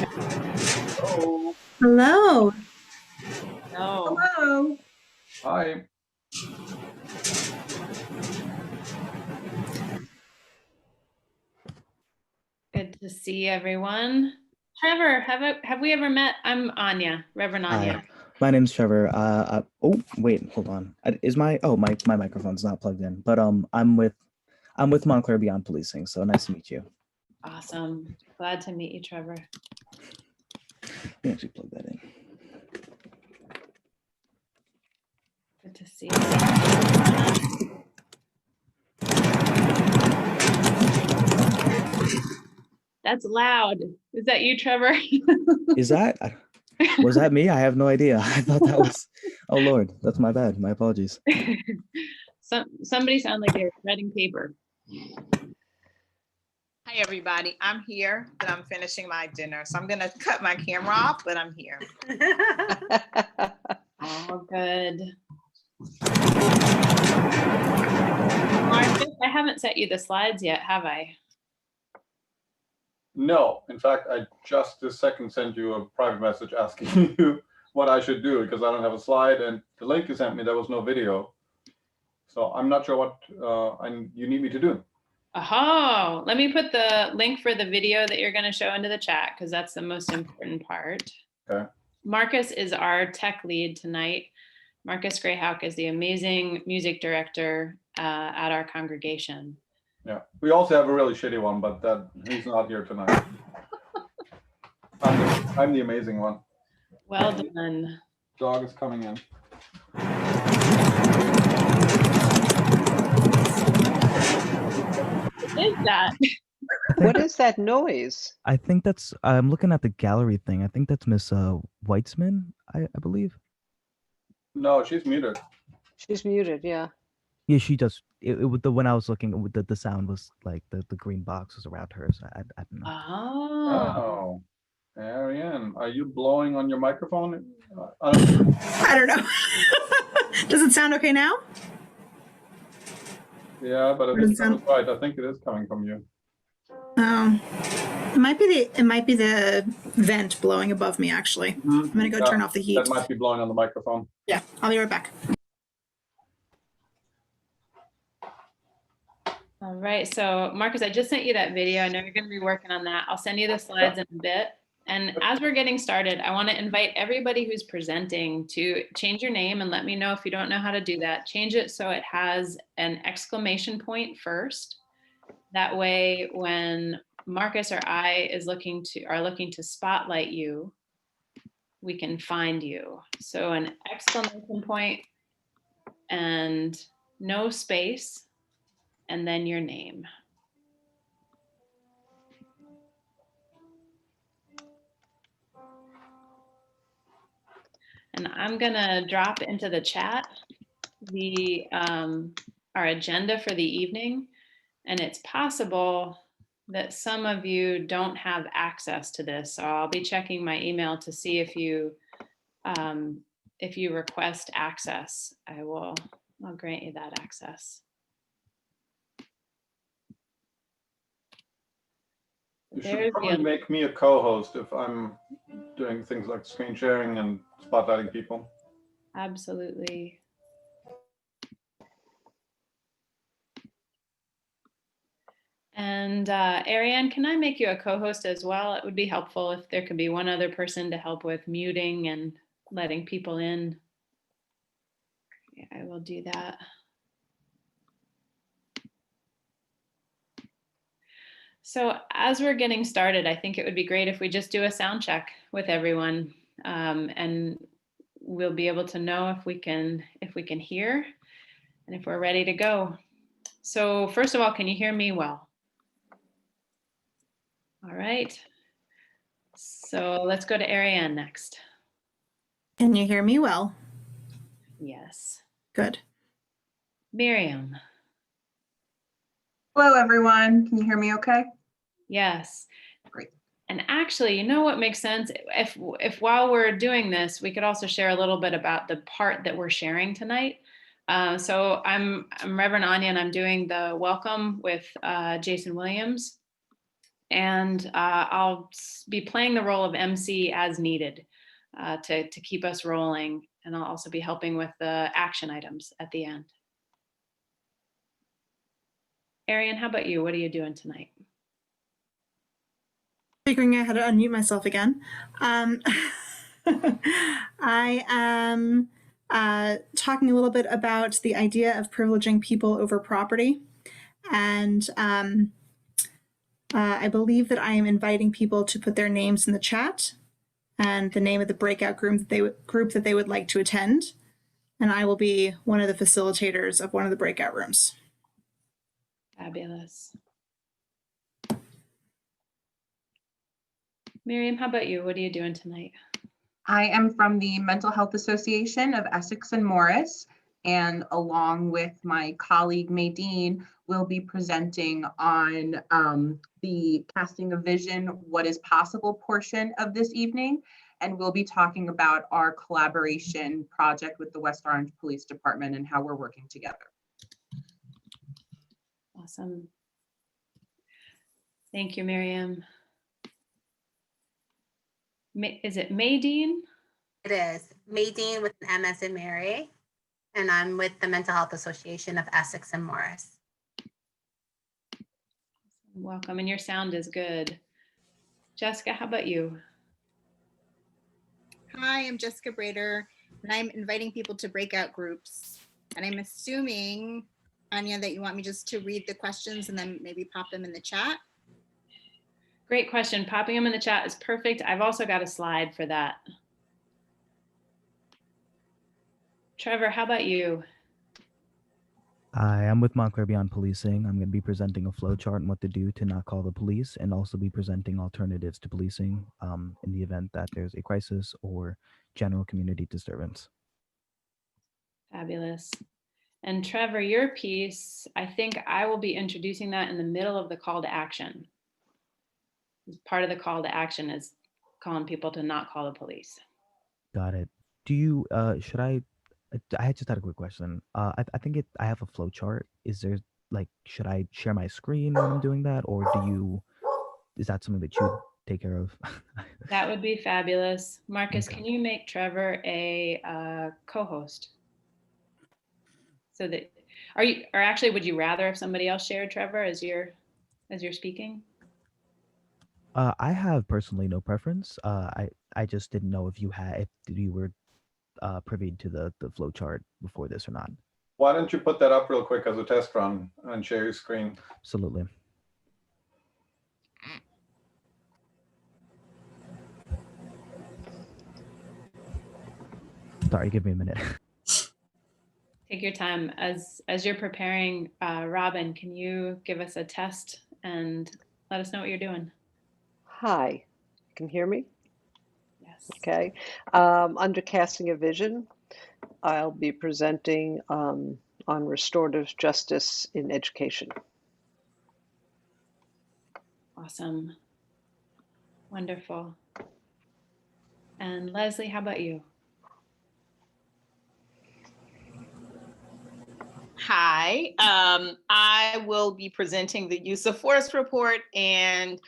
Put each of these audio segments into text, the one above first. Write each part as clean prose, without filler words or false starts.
Hello. Hello. No. Hello. Hi. Good to see everyone. Trevor, have we ever met? I'm Anya, Reverend Anya. Hi, my name's Trevor. Oh wait, hold on. Is my my microphone's not plugged in, but I'm with Montclair Beyond Policing. So nice to meet you. Awesome. Glad to meet you, Trevor. Let me actually plug that in. Good to see you. That's loud. Is that you, Trevor? Was that me? I have no idea. I thought that was. Oh Lord, that's my bad. My apologies. Somebody sound like they're shredding paper. Hi everybody, I'm here, but I'm finishing my dinner. So I'm gonna cut my camera off, but I'm here. Oh, good. Marcus, I haven't sent you the slides yet, have I? No, in fact, I just this second sent you a private message asking you what I should do because I don't have a slide, and the link you sent me, there was no video. So I'm not sure what you need me to do. Oh, let me put the link for the video that you're going to show into the chat because that's the most important part. Okay. Marcus is our tech lead tonight. Marcus Greyhawk is the amazing music director at our congregation. Yeah, we also have a really shitty one, but he's not here tonight. I'm the amazing one. Well done. Dog is coming in. What is that? What is that noise? I think that's. I'm looking at the gallery thing. I think that's Miss Weitzman. I believe. No, she's muted. She's muted. Yeah. Yeah, she does. It when I was looking, the sound was like the green box was around her. So I don't know. Oh. Ariane, are you blowing on your microphone? I don't know. Does it sound okay now? Yeah, but I think that's right. I think it is coming from you. It might be the vent blowing above me. Actually, I'm gonna go turn off the heat. That might be blowing on the microphone. Yeah, I'll be right back. All right, so Marcus, I just sent you that video. I know you're going to be working on that. I'll send you the slides in a bit. And as we're getting started, I want to invite everybody who's presenting to change your name and let me know if you don't know how to do that. Change it so it has an exclamation point first. That way, when Marcus or I are looking to spotlight you, we can find you. So an exclamation point and no space, and then your name. And I'm gonna drop into the chat our agenda for the evening. And it's possible that some of you don't have access to this. So I'll be checking my email to see if you request access, I'll grant you that access. You should probably make me a co-host if I'm doing things like screen sharing and spotlighting people. Absolutely. And Ariane, can I make you a co-host as well? It would be helpful if there could be one other person to help with muting and letting people in. Yeah, I will do that. So as we're getting started, I think it would be great if we just do a sound check with everyone, and we'll be able to know if we can hear and if we're ready to go. So first of all, can you hear me well? All right. So let's go to Ariane next. Can you hear me well? Yes. Good. Miriam. Hello, everyone. Can you hear me okay? Yes. Great. And actually, you know what makes sense? If while we're doing this, we could also share a little bit about the part that we're sharing tonight. So I'm Reverend Anya, and I'm doing the welcome with Jason Williams. and I'll be playing the role of MC as needed to keep us rolling. And I'll also be helping with the action items at the end. Arian, how about you? What are you doing tonight? Figuring out how to unmute myself again. I am talking a little bit about the idea of privileging people over property. And I believe that I am inviting people to put their names in the chat and the name of the breakout group that they would like to attend. And I will be one of the facilitators of one of the breakout rooms. Fabulous. Miriam, how about you? What are you doing tonight? I am from the Mental Health Association of Essex and Morris, and along with my colleague Maydeen, we'll be presenting on the Casting a Vision, What is Possible portion of this evening. And we'll be talking about our collaboration project with the West Orange Police Department and how we're working together. Awesome. Thank you, Miriam. Is it Maydeen? It is. Maydeen with an MS in Mary, and I'm with the Mental Health Association of Essex and Morris. Welcome, and your sound is good. Jessica, how about you? Hi, I'm Jessica Brader, and I'm inviting people to breakout groups. And I'm assuming, Anya, that you want me just to read the questions and then maybe pop them in the chat. Great question. Popping them in the chat is perfect. I've also got a slide for that. Trevor, how about you? I am with Montclair Beyond Policing. I'm going to be presenting a flow chart on what to do to not call the police, and also be presenting alternatives to policing in the event that there's a crisis or general community disturbance. Fabulous. And Trevor, your piece, I think I will be introducing that in the middle of the call to action. Part of the call to action is calling people to not call the police. Got it. Do you, should I just had a quick question. I think I have a flow chart. Is there, like, should I share my screen when I'm doing that? Or is that something that you take care of? That would be fabulous. Marcus, okay. Can you make Trevor a co-host? So that, or actually, would you rather if somebody else shared Trevor as you're speaking? I have personally no preference. I just didn't know if you were privy to the flow chart before this or not. Why don't you put that up real quick as a test run and share your screen? Absolutely. Sorry, give me a minute. Take your time. As you're preparing, Robin, can you give us a test and let us know what you're doing? Hi, can you hear me? Yes. Okay. Under Casting a Vision, I'll be presenting on restorative justice in education. Awesome. Wonderful. And Leslie, how about you? Hi, I will be presenting the use of force report and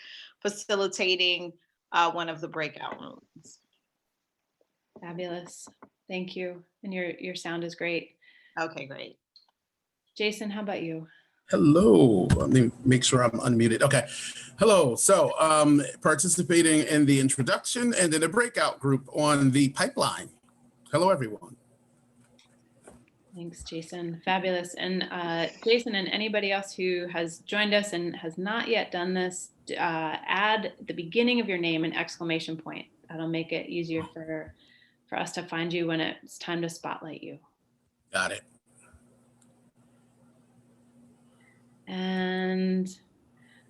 facilitating one of the breakout rooms. Fabulous. Thank you. And your sound is great. Okay, great. Jason, how about you? Hello, let me make sure I'm unmuted. Okay, hello. So participating in the introduction and in a breakout group on the pipeline. Hello, everyone. Thanks, Jason. Fabulous. And Jason and anybody else who has joined us and has not yet done this, add at the beginning of your name an exclamation point. That'll make it easier for us to find you when it's time to spotlight you. Got it. And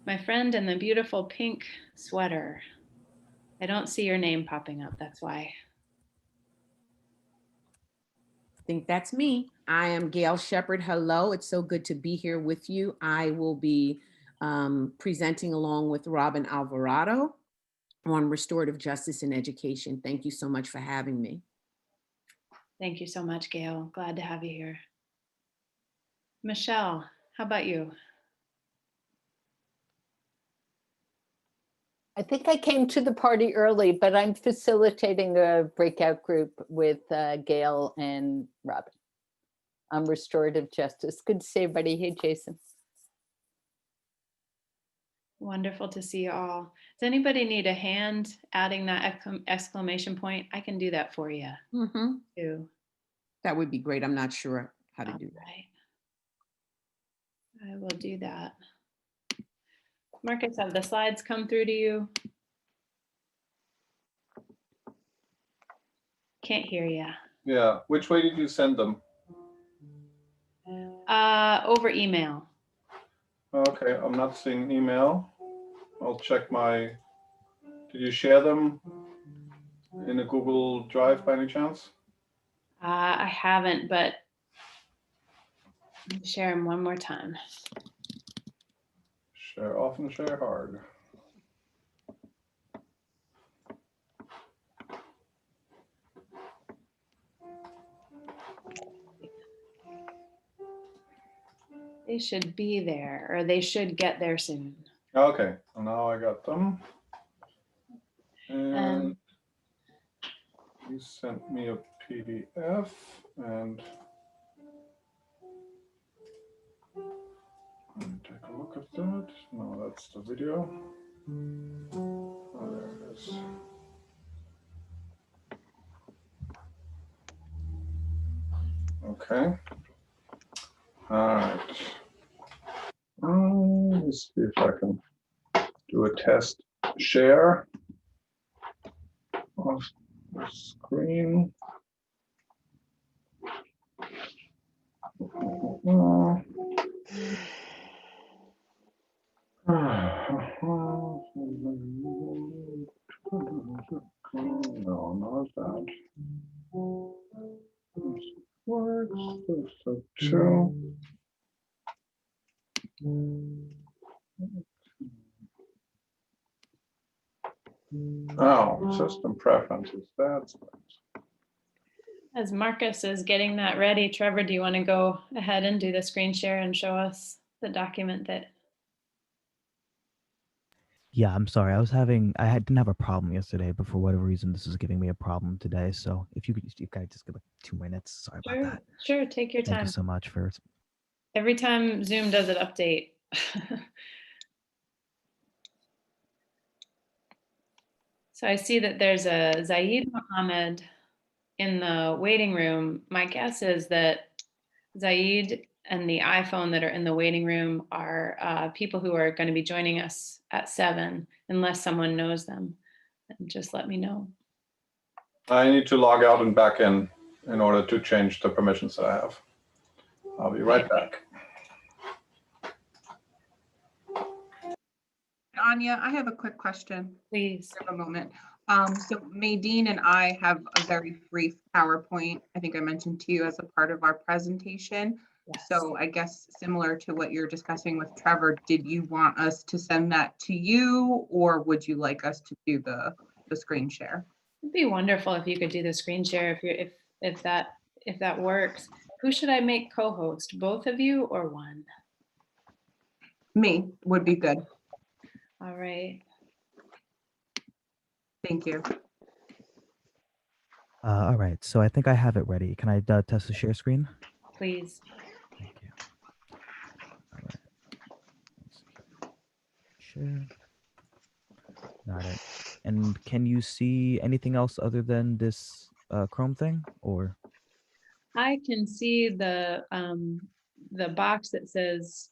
my friend in the beautiful pink sweater. I don't see your name popping up, that's why. I think that's me. I am Gail Shepard. Hello, it's so good to be here with you. I will be presenting along with Robin Alvarado on restorative justice in education. Thank you so much for having me. Thank you so much, Gail. Glad to have you here. Michelle, how about you? I think I came to the party early, but I'm facilitating a breakout group with Gail and Robin on restorative justice. Good to see everybody. Hey, Jason. Wonderful to see you all. Does anybody need a hand adding that exclamation point? I can do that for you too. That would be great. I'm not sure how to do that. Right. I will do that. Marcus, have the slides come through to you? Can't hear you. Yeah, which way did you send them? Over email. Okay, I'm not seeing email. I'll check my, did you share them in a Google Drive by any chance? I haven't, but let me share them one more time. Share often, share hard. They should be there, or they should get there soon. Okay, so now I got them. And you sent me a PDF, and let me take a look at that. No, that's the video. Oh, there it is. Okay. All right. Let's see if I can do a test share of the screen. No, not that. This works. So two. Oh, system preferences. That's As Marcus is getting that ready, Trevor, do you want to go ahead and do the screen share and show us the document that? Yeah, I'm sorry. Didn't have a problem yesterday, but for whatever reason, this is giving me a problem today. So if you guys just give like 2 minutes, sorry about that. Sure, take your time. Thank you so much for. Every time Zoom does an update. So I see that there's a Zaid Mohammed in the waiting room. My guess is that Zaid and the iPhone that are in the waiting room are people who are going to be joining us at 7, unless someone knows them. And just let me know. I need to log out and back in order to change the permissions that I have. I'll be right back. Anya, I have a quick question. Please. For a moment. So Maydeen and I have a very brief PowerPoint, I think I mentioned to you as a part of our presentation. Yes. So I guess similar to what you're discussing with Trevor, did you want us to send that to you, or would you like us to do the screen share? It'd be wonderful if you could do the screen share if that works. Who should I make co-host? Both of you or one? Me would be good. All right. Thank you. All right, so I think I have it ready. Can I test the share screen? Please. Thank you. All right. Share. Got it. And can you see anything else other than this Chrome thing, or? I can see the box that says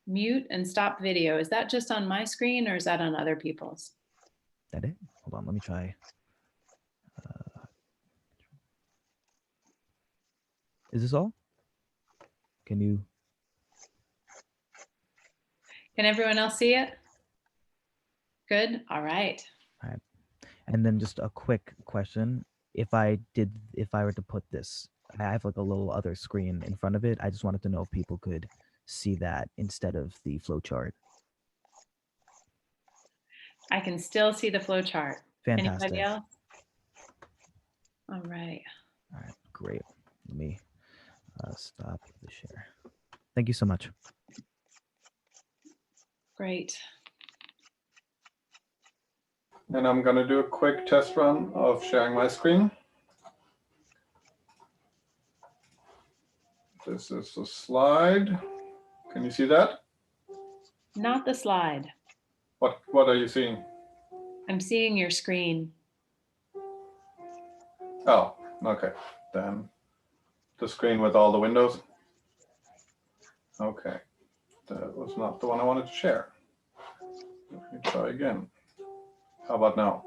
mute and stop video. Is that just on my screen, or is that on other people's? That it? Hold on, let me try. Is this all? Can everyone else see it? Good. All right. All right. And then just a quick question. If I were to put this, I have like a little other screen in front of it. I just wanted to know if people could see that instead of the flow chart. I can still see the flow chart. Fantastic. Anybody else? All right. All right, great. Let me stop the share. Thank you so much. Great. And I'm going to do a quick test run of sharing my screen. This is the slide. Can you see that? Not the slide. What are you seeing? I'm seeing your screen. Oh, okay. Then the screen with all the windows. Okay. That was not the one I wanted to share. Let me try again. How about now?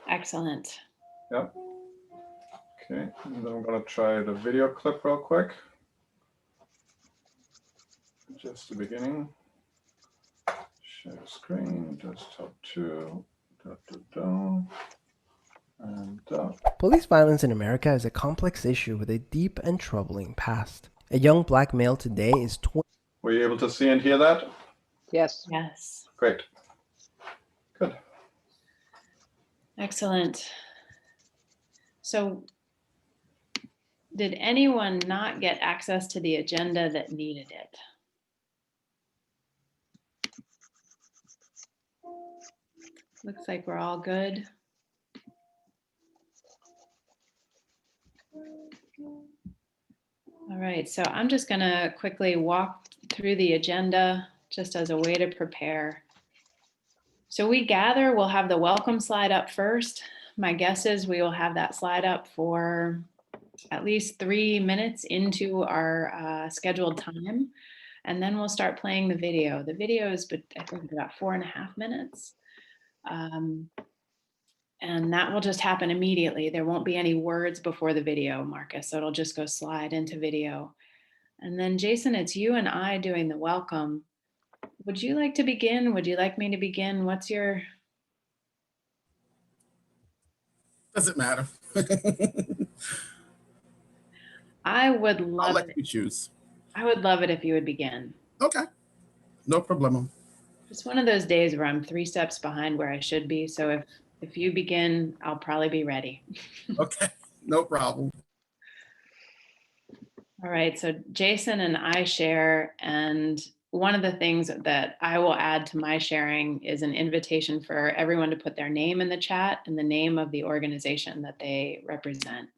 Excellent. Yep. Okay, and then I'm going to try the video clip real quick. Just the beginning. Share screen, desktop 2. And Police violence in America is a complex issue with a deep and troubling past. A young black male today is 20. Were you able to see and hear that? Yes. Yes. Great. Good. Excellent. So did anyone not get access to the agenda that needed it? Looks like we're all good. All right, so I'm just going to quickly walk through the agenda just as a way to prepare. So we gather, we'll have the welcome slide up first. My guess is we will have that slide up for at least 3 minutes into our scheduled time. And then we'll start playing the video. The video is, I think, about 4.5 minutes. And that will just happen immediately. There won't be any words before the video, Marcus. So it'll just go slide into video. And then Jason, it's you and I doing the welcome. Would you like to begin? Would you like me to begin? What's your... Doesn't matter. I would love I'll let it. you choose. I would love it if you would begin. Okay. No problem. It's one of those days where I'm 3 steps behind where I should be. So if you begin, I'll probably be ready. Okay. No problem. All right. So Jason and I share, and one of the things that I will add to my sharing is an invitation for everyone to put their name in the chat and the name of the organization that they represent.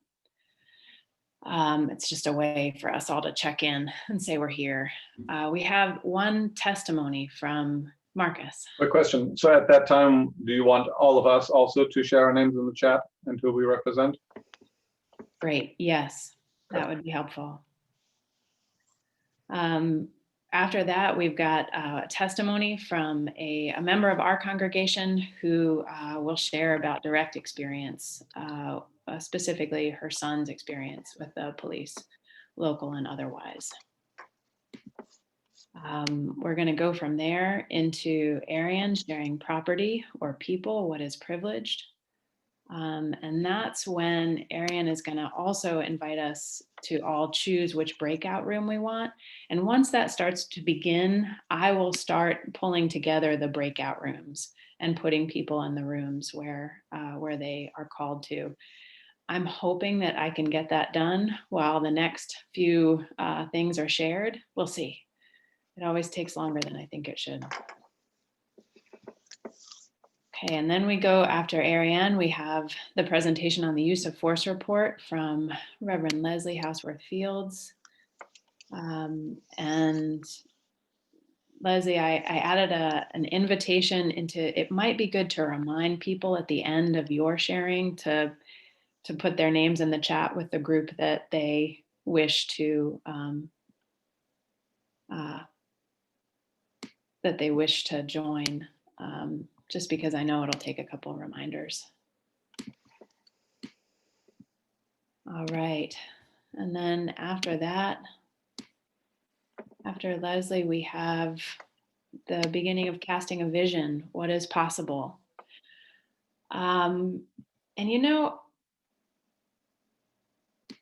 It's just a way for us all to check in and say we're here. We have one testimony from Marcus. Quick question. So at that time, do you want all of us also to share our names in the chat and who we represent? Great. Yes, that would be helpful. After that, we've got a testimony from a member of our congregation who will share about direct experience, specifically her son's experience with the police, local and otherwise. We're going to go from there into Arian sharing property or people, what is privileged. And that's when Arian is going to also invite us to all choose which breakout room we want. And once that starts to begin, I will start pulling together the breakout rooms and putting people in the rooms where they are called to. I'm hoping that I can get that done while the next few things are shared. We'll see. It always takes longer than I think it should. Okay, and then we go after Ariane, we have the presentation on the use of force report from Reverend Leslie Houseworth Fields. And Leslie, I added an invitation into, it might be good to remind people at the end of your sharing to put their names in the chat with the group that they wish to join. Just because I know it'll take a couple of reminders. All right, and then after that, after Leslie, we have the beginning of casting a vision, what is possible. And you know,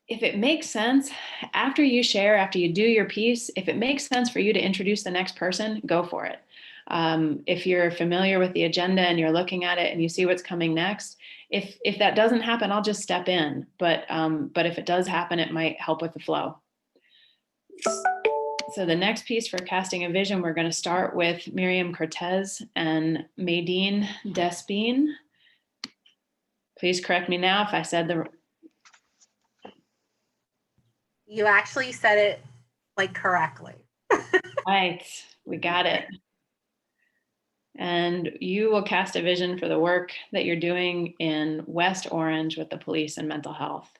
if it makes sense, after you share, after you do your piece, if it makes sense for you to introduce the next person, go for it. If you're familiar with the agenda and you're looking at it and you see what's coming next, if that doesn't happen, I'll just step in. But if it does happen, it might help with the flow. So the next piece for casting a vision, we're going to start with Miriam Cortez and Maydeen Despine. Please correct me now if I said the. You actually said it like correctly. Right, we got it. And you will cast a vision for the work that you're doing in West Orange with the police and mental health.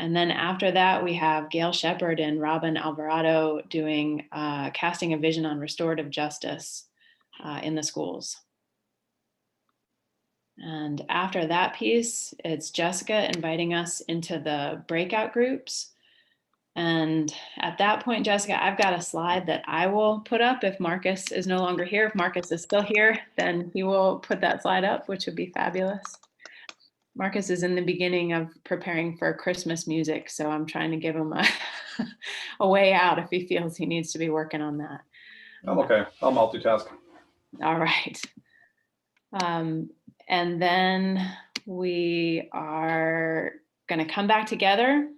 And then after that, we have Gail Shepard and Robin Alvarado doing casting a vision on restorative justice in the schools. And after that piece, it's Jessica inviting us into the breakout groups. And at that point, Jessica, I've got a slide that I will put up if Marcus is no longer here. If Marcus is still here, then he will put that slide up, which would be fabulous. Marcus is in the beginning of preparing for Christmas music, so I'm trying to give him a way out if he feels he needs to be working on that. I'm okay. I'll multitask. All right. And then we are going to come back together.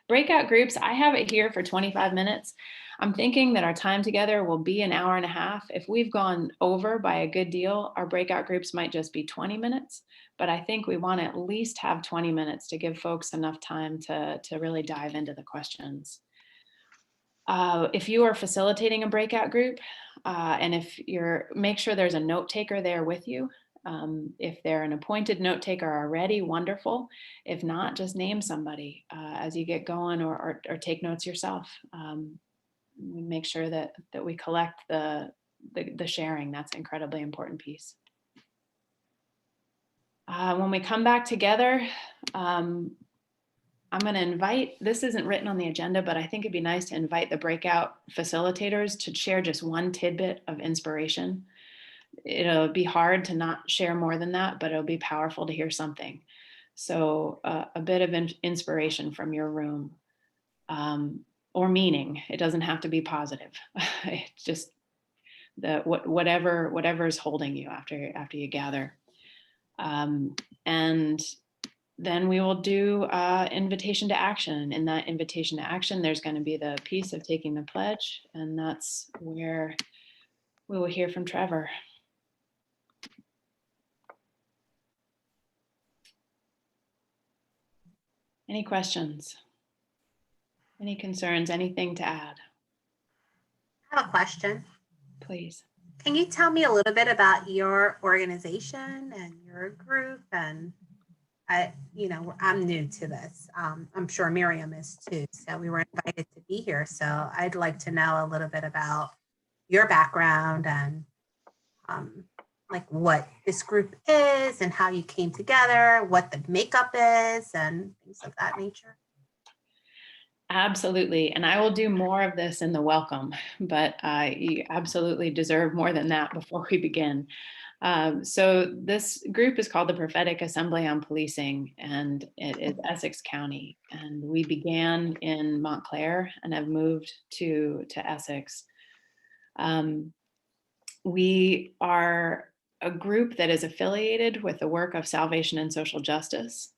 Breakout groups, I have it here for 25 minutes. I'm thinking that our time together will be an hour and a half. If we've gone over by a good deal, our breakout groups might just be 20 minutes, but I think we want to at least have 20 minutes to give folks enough time to really dive into the questions. If you are facilitating a breakout group, and if make sure there's a note taker there with you. If they're an appointed note taker already, wonderful. If not, just name somebody as you get going, or take notes yourself. We make sure that we collect the sharing. That's an incredibly important piece. When we come back together, I'm going to invite, this isn't written on the agenda, but I think it'd be nice to invite the breakout facilitators to share just one tidbit of inspiration. It'll be hard to not share more than that, but it'll be powerful to hear something. So a bit of inspiration from your room, or meaning. It doesn't have to be positive. It's just whatever is holding you after you gather. And then we will do invitation to action. In that invitation to action, there's going to be the piece of taking the pledge, and that's where we will hear from Trevor. Any questions? Any concerns? Anything to add? I have a question. Please. Can you tell me a little bit about your organization and your group? And I'm new to this. I'm sure Miriam is too. So we were invited to be here. So I'd like to know a little bit about your background and like what this group is and how you came together, what the makeup is, and things of that nature. Absolutely. And I will do more of this in the welcome, but you absolutely deserve more than that before we begin. So this group is called the Prophetic Assembly on Policing, and it is Essex County. And we began in Montclair and have moved to Essex. We are a group that is affiliated with the work of Salvation and Social Justice.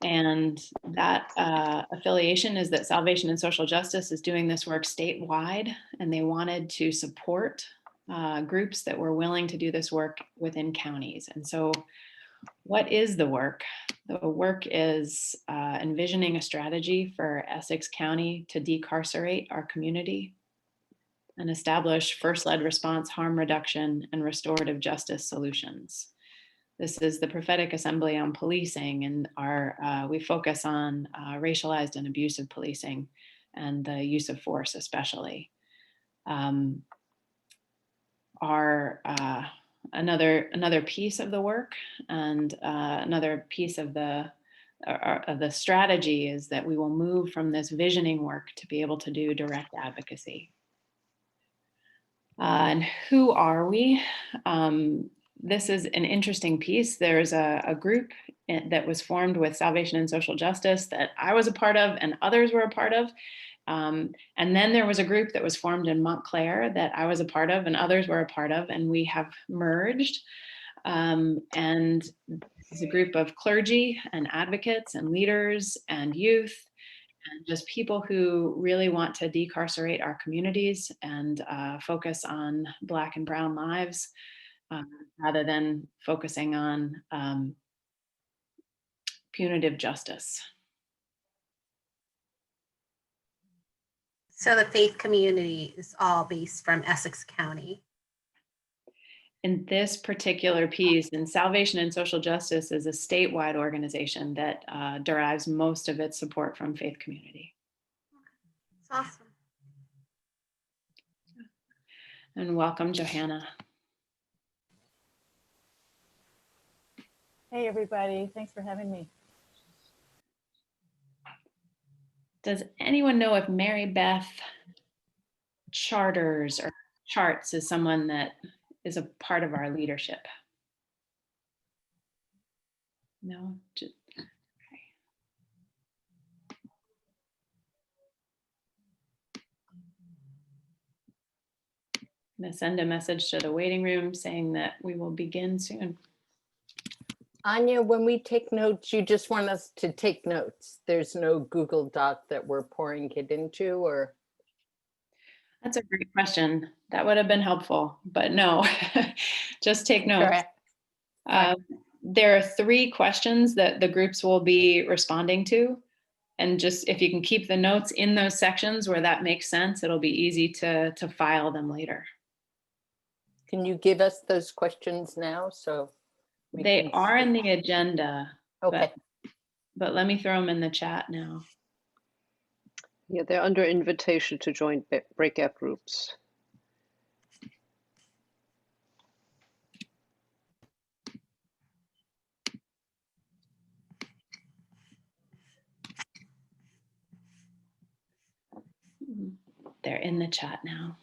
And that affiliation is that Salvation and Social Justice is doing this work statewide, and they wanted to support groups that were willing to do this work within counties. And so what is the work? The work is envisioning a strategy for Essex County to decarcerate our community and establish first-led response, harm reduction, and restorative justice solutions. This is the Prophetic Assembly on Policing, and we focus on racialized and abusive policing and the use of force especially. Another piece of the work and another piece of the strategy is that we will move from this visioning work to be able to do direct advocacy. And who are we? This is an interesting piece. There's a group that was formed with Salvation and Social Justice that I was a part of and others were a part of. And then there was a group that was formed in Montclair that I was a part of and others were a part of, and we have merged. And this is a group of clergy and advocates and leaders and youth and just people who really want to decarcerate our communities and focus on Black and Brown lives rather than focusing on punitive justice. So the faith community is all based from Essex County. In this particular piece, and Salvation and Social Justice is a statewide organization that derives most of its support from faith community. That's awesome. And welcome, Johanna. Hey, everybody. Thanks for having me. Does anyone know if Mary Beth Charters or Charts is someone that is a part of our leadership? No? Just, okay. I'm going to send a message to the waiting room saying that we will begin soon. Anya, when we take notes, you just want us to take notes. There's no Google Doc that we're pouring it into, or? That's a great question. That would have been helpful, but no, just take notes. There are 3 questions that the groups will be responding to. And just if you can keep the notes in those sections where that makes sense, it'll be easy to file them later. Can you give us those questions now? So they are in the agenda. Okay. But let me throw them in the chat now. Yeah, they're under invitation to join breakout groups. They're in the chat now.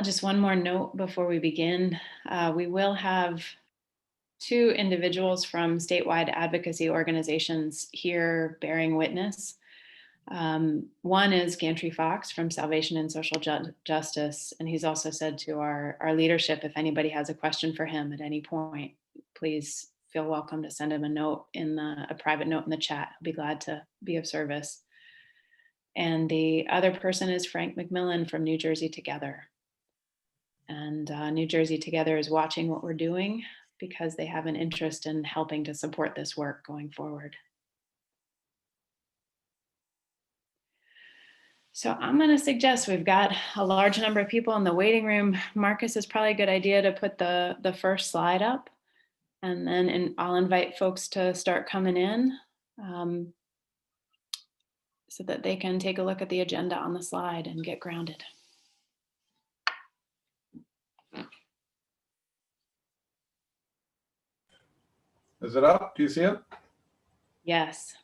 Just one more note before we begin. We will have 2 individuals from statewide advocacy organizations here bearing witness. One is Gantry Fox from Salvation and Social Justice, and he's also said to our leadership, if anybody has a question for him at any point, please feel welcome to send him a note a private note in the chat. I'll be glad to be of service. And the other person is Frank McMillan from New Jersey Together. And New Jersey Together is watching what we're doing because they have an interest in helping to support this work going forward. So I'm going to suggest we've got a large number of people in the waiting room. Marcus, is probably a good idea to put the first slide up, and then I'll invite folks to start coming in so that they can take a look at the agenda on the slide and get grounded. Is it up? Do you see it? Yes.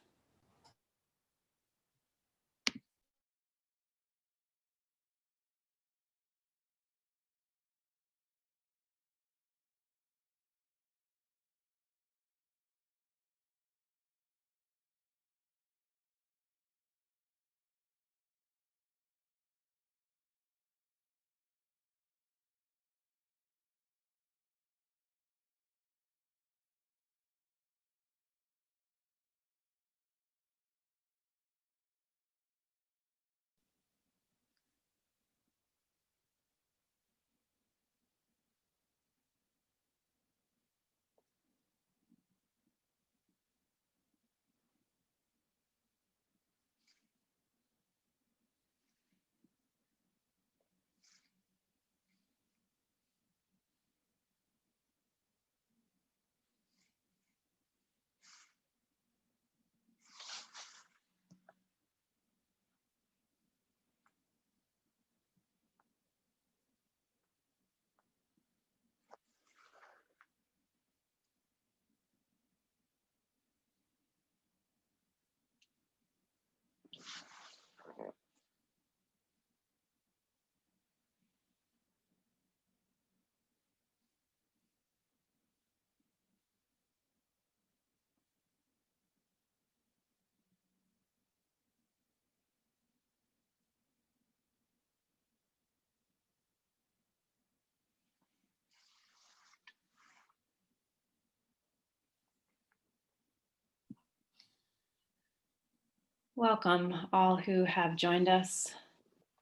Welcome all who have joined us.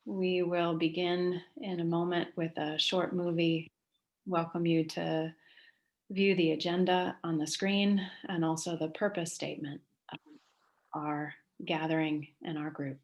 We will begin in a moment with a short movie. Welcome you to view the agenda on the screen and also the purpose statement of our gathering and our group.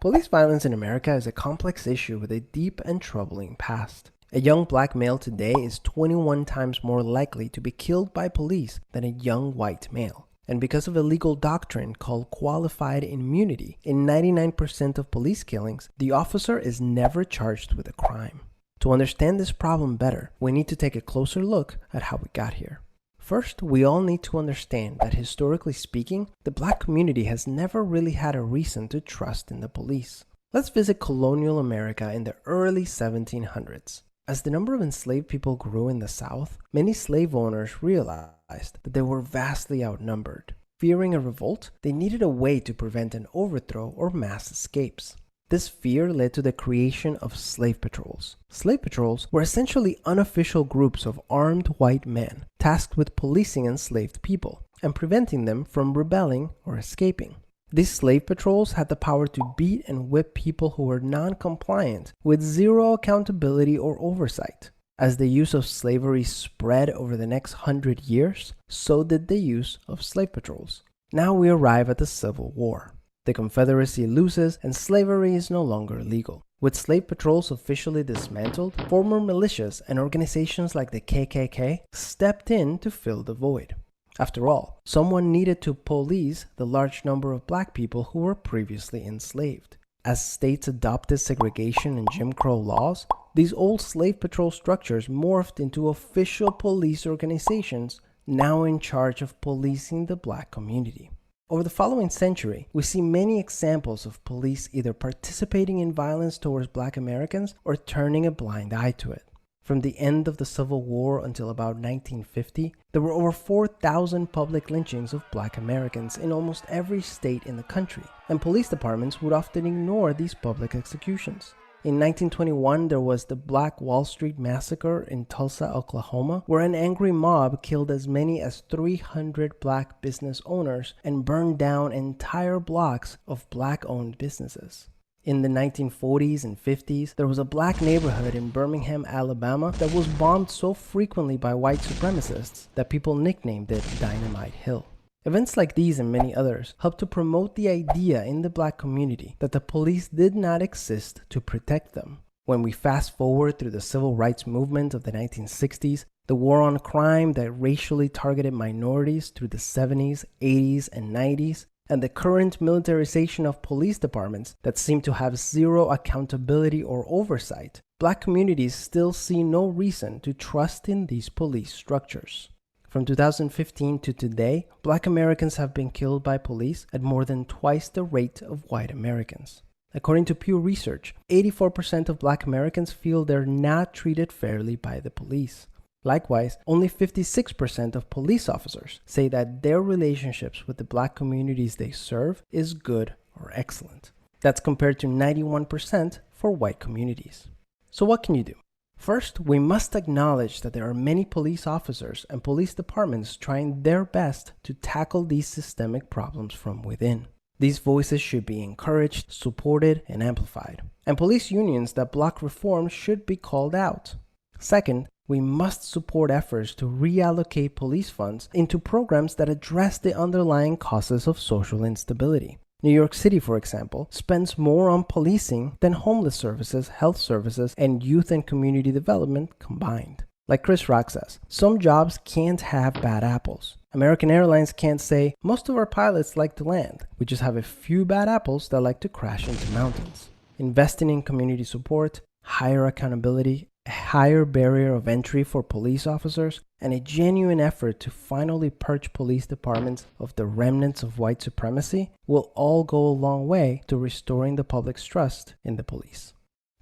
Police violence in America is a complex issue with a deep and troubling past. A young black male today is 21 times more likely to be killed by police than a young white male. And because of a legal doctrine called qualified immunity, in 99% of police killings, the officer is never charged with a crime. To understand this problem better, we need to take a closer look at how we got here. First, we all need to understand that historically speaking, the black community has never really had a reason to trust in the police. Let's visit colonial America in the early 1700s. As the number of enslaved people grew in the South, many slave owners realized that they were vastly outnumbered. Fearing a revolt, they needed a way to prevent an overthrow or mass escapes. This fear led to the creation of slave patrols. Slave patrols were essentially unofficial groups of armed white men tasked with policing enslaved people and preventing them from rebelling or escaping. These slave patrols had the power to beat and whip people who were non-compliant with zero accountability or oversight. As the use of slavery spread over the next 100 years, so did the use of slave patrols. Now we arrive at the Civil War. The Confederacy loses and slavery is no longer legal. With slave patrols officially dismantled, former militias and organizations like the KKK stepped in to fill the void. After all, someone needed to police the large number of black people who were previously enslaved. As states adopted segregation and Jim Crow laws, these old slave patrol structures morphed into official police organizations now in charge of policing the Black community. Over the following century, we see many examples of police either participating in violence towards Black Americans or turning a blind eye to it. From the end of the Civil War until about 1950, there were over 4,000 public lynchings of Black Americans in almost every state in the country, and police departments would often ignore these public executions. In 1921, there was the Black Wall Street Massacre in Tulsa, Oklahoma, where an angry mob killed as many as 300 Black business owners and burned down entire blocks of Black-owned businesses. In the 1940s and 50s, there was a Black neighborhood in Birmingham, Alabama that was bombed so frequently by white supremacists that people nicknamed it Dynamite Hill. Events like these and many others helped to promote the idea in the Black community that the police did not exist to protect them. When we fast forward through the civil rights movement of the 1960s, the war on crime that racially targeted minorities through the 70s, 80s, and 90s, and the current militarization of police departments that seem to have zero accountability or oversight, Black communities still see no reason to trust in these police structures. From 2015 to today, Black Americans have been killed by police at more than twice the rate of white Americans. According to Pew Research, 84% of Black Americans feel they're not treated fairly by the police. Likewise, only 56% of police officers say that their relationships with the Black communities they serve is good or excellent. That's compared to 91% for white communities. So what can you do? First, we must acknowledge that there are many police officers and police departments trying their best to tackle these systemic problems from within. These voices should be encouraged, supported, and amplified. And police unions that block reform should be called out. Second, we must support efforts to reallocate police funds into programs that address the underlying causes of social instability. New York City, for example, spends more on policing than homeless services, health services, and youth and community development combined. Like Chris Rock says, some jobs can't have bad apples. American Airlines can't say, most of our pilots like to land. We just have a few bad apples that like to crash into mountains. Investing in community support, higher accountability, a higher barrier of entry for police officers, and a genuine effort to finally purge police departments of the remnants of white supremacy will all go a long way to restoring the public's trust in the police.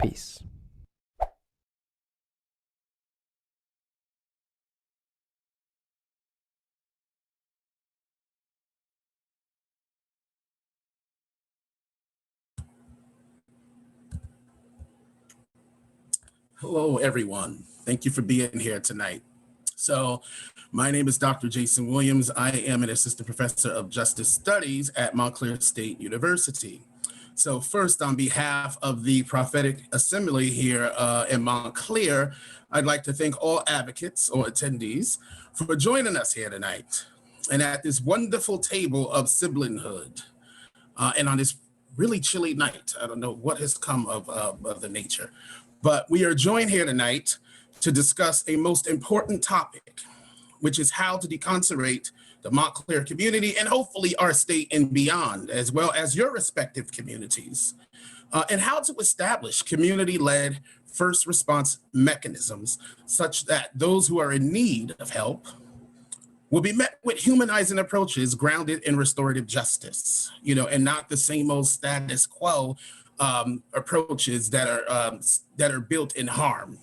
Peace. Hello, everyone. Thank you for being here tonight. So my name is Dr. Jason Williams. I am an assistant professor of justice studies at Montclair State University. So first, on behalf of the Prophetic Assembly here in Montclair, I'd like to thank all advocates or attendees for joining us here tonight and at this wonderful table of siblinghood and on this really chilly night. I don't know what has come of the nature, but we are joined here tonight to discuss a most important topic, which is how to decarcerate the Montclair community and hopefully our state and beyond, as well as your respective communities, and how to establish community-led first response mechanisms such that those who are in need of help will be met with humanizing approaches grounded in restorative justice, and not the same old status quo approaches that are built in harm.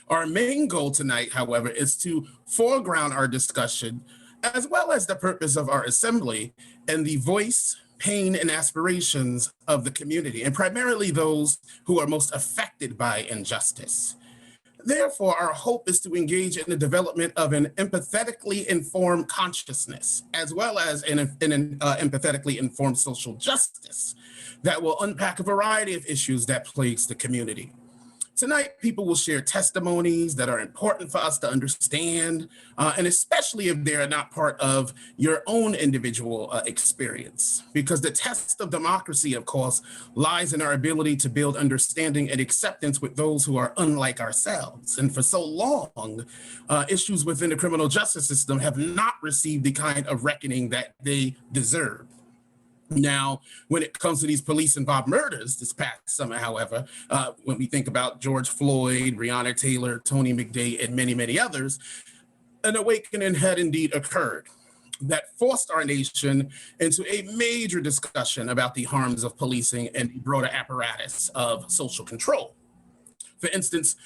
Our main goal tonight, however, is to foreground our discussion, as well as the purpose of our assembly and the voice, pain, and aspirations of the community, and primarily those who are most affected by injustice. Therefore, our hope is to engage in the development of an empathetically informed consciousness, as well as an empathetically informed social justice that will unpack a variety of issues that plagues the community. Tonight, people will share testimonies that are important for us to understand, and especially if they're not part of your own individual experience. Because the test of democracy, of course, lies in our ability to build understanding and acceptance with those who are unlike ourselves. And for so long, issues within the criminal justice system have not received the kind of reckoning that they deserve. Now, when it comes to these police-involved murders this past summer, however, when we think about George Floyd, Breonna Taylor, Tony McDade, and many, many others, an awakening had indeed occurred that forced our nation into a major discussion about the harms of policing and the broader apparatus of social control. For instance,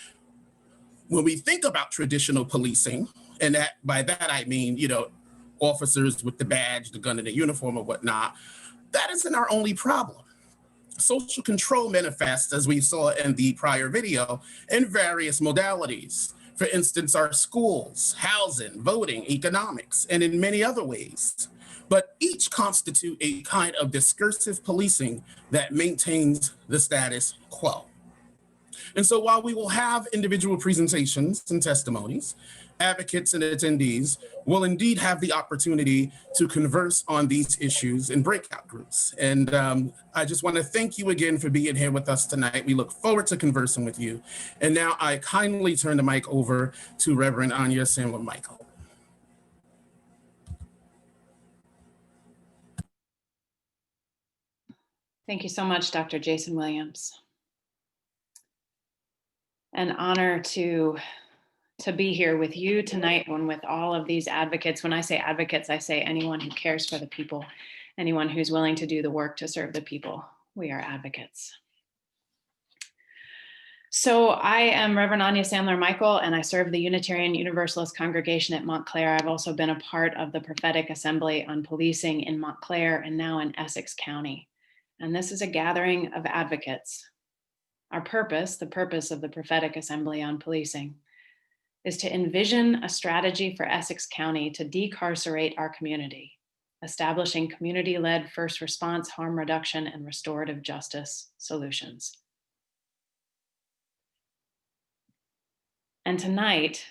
when we think about traditional policing, and by that I mean, officers with the badge, the gun, and the uniform or whatnot, that isn't our only problem. Social control manifests, as we saw in the prior video, in various modalities. For instance, our schools, housing, voting, economics, and in many other ways. But each constitute a kind of discursive policing that maintains the status quo. And so while we will have individual presentations and testimonies, advocates and attendees will indeed have the opportunity to converse on these issues in breakout groups. And I just want to thank you again for being here with us tonight. We look forward to conversing with you. And now I kindly turn the mic over to Reverend Anya Sandler Michael. Thank you so much, Dr. Jason Williams. An honor to be here with you tonight and with all of these advocates. When I say advocates, I say anyone who cares for the people, anyone who's willing to do the work to serve the people. We are advocates. So I am Reverend Anya Sandler Michael, and I serve the Unitarian Universalist congregation at Montclair. I've also been a part of the Prophetic Assembly on Policing in Montclair and now in Essex County. And this is a gathering of advocates. Our purpose, the purpose of the Prophetic Assembly on Policing, is to envision a strategy for Essex County to decarcerate our community, establishing community-led first response, harm reduction, and restorative justice solutions. And tonight,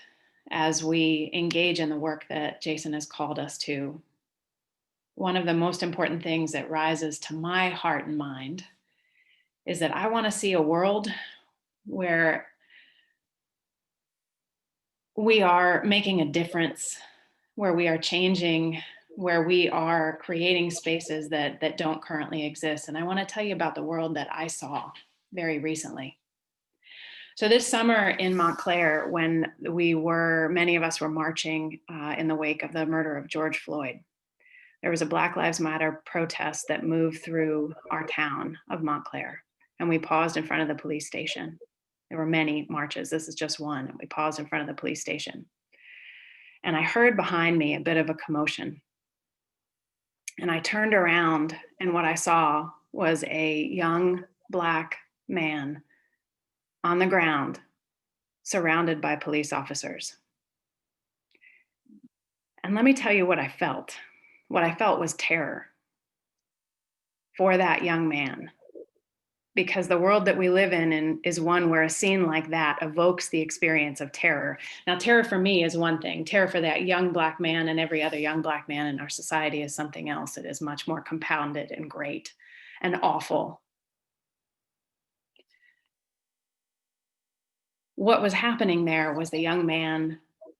as we engage in the work that Jason has called us to, one of the most important things that rises to my heart and mind is that I want to see a world where we are making a difference, where we are changing, where we are creating spaces that don't currently exist. And I want to tell you about the world that I saw very recently. So this summer in Montclair, when many of us were marching in the wake of the murder of George Floyd, there was a Black Lives Matter protest that moved through our town of Montclair, and we paused in front of the police station. There were many marches. This is just one. We paused in front of the police station. And I heard behind me a bit of a commotion. And I turned around, and what I saw was a young Black man on the ground, surrounded by police officers. And let me tell you what I felt. What I felt was terror for that young man. Because the world that we live in is one where a scene like that evokes the experience of terror. Now, terror for me is one thing. Terror for that young Black man and every other young Black man in our society is something else. It is much more compounded and great and awful. What was happening there was the young man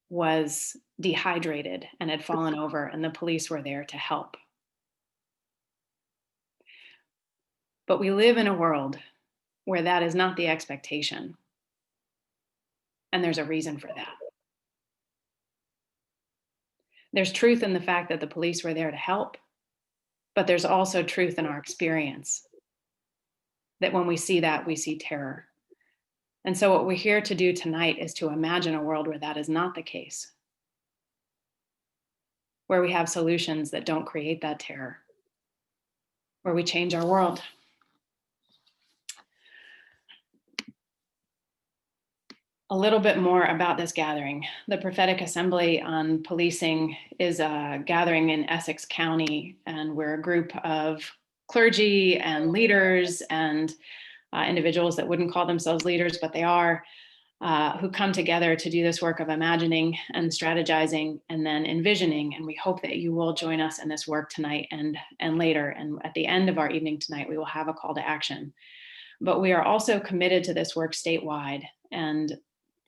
was dehydrated and had fallen over, and the police were there to help. But we live in a world where that is not the expectation. And there's a reason for that. There's truth in the fact that the police were there to help, but there's also truth in our experience that when we see that, we see terror. And so what we're here to do tonight is to imagine a world where that is not the case, where we have solutions that don't create that terror, where we change our world. A little bit more about this gathering. The Prophetic Assembly on Policing is a gathering in Essex County, and we're a group of clergy and leaders and individuals that wouldn't call themselves leaders, but they are, who come together to do this work of imagining and strategizing and then envisioning. And we hope that you will join us in this work tonight and later. And at the end of our evening tonight, we will have a call to action. But we are also committed to this work statewide. And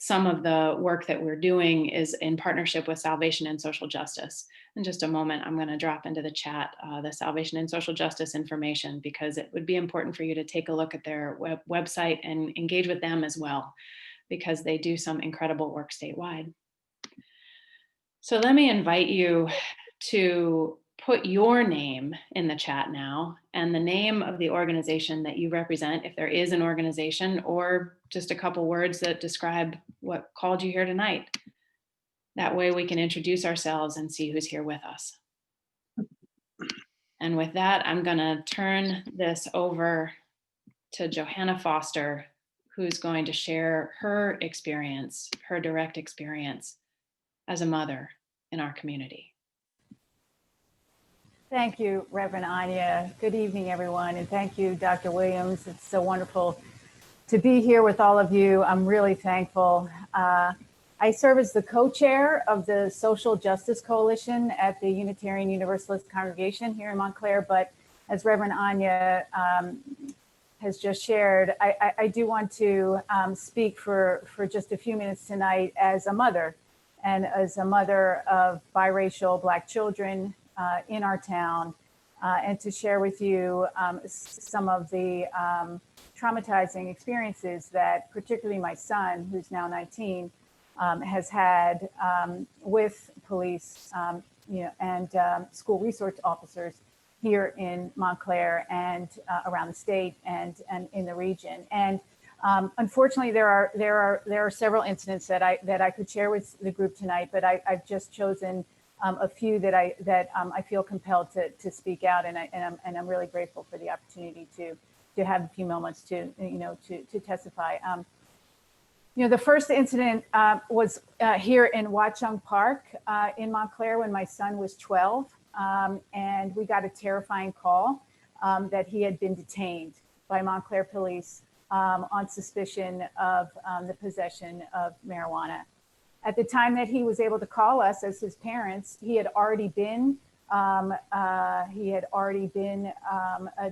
some of the work that we're doing is in partnership with Salvation and Social Justice. In just a moment, I'm going to drop into the chat the Salvation and Social Justice information, because it would be important for you to take a look at their website and engage with them as well, because they do some incredible work statewide. So let me invite you to put your name in the chat now and the name of the organization that you represent, if there is an organization, or just a couple words that describe what called you here tonight. That way we can introduce ourselves and see who's here with us. And with that, I'm gonna turn this over to Johanna Foster, who's going to share her experience, her direct experience as a mother in our community. Thank you, Reverend Anya. Good evening, everyone. And thank you, Dr. Williams. It's so wonderful to be here with all of you. I'm really thankful. I serve as the co-chair of the Social Justice Coalition at the Unitarian Universalist Congregation here in Montclair. But as Reverend Anya has just shared, I do want to speak for just a few minutes tonight as a mother, and as a mother of biracial Black children in our town, and to share with you some of the traumatizing experiences that particularly my son, who's now 19, has had with police, and school resource officers here in Montclair and around the state and in the region. And unfortunately, there are several incidents that I could share with the group tonight, but I've just chosen a few that I feel compelled to speak out, and I'm really grateful for the opportunity to have a few moments to testify. The first incident was here in Watchung Park in Montclair when my son was 12, and we got a terrifying call that he had been detained by Montclair police on suspicion of the possession of marijuana. At the time that he was able to call us as his parents, he had already been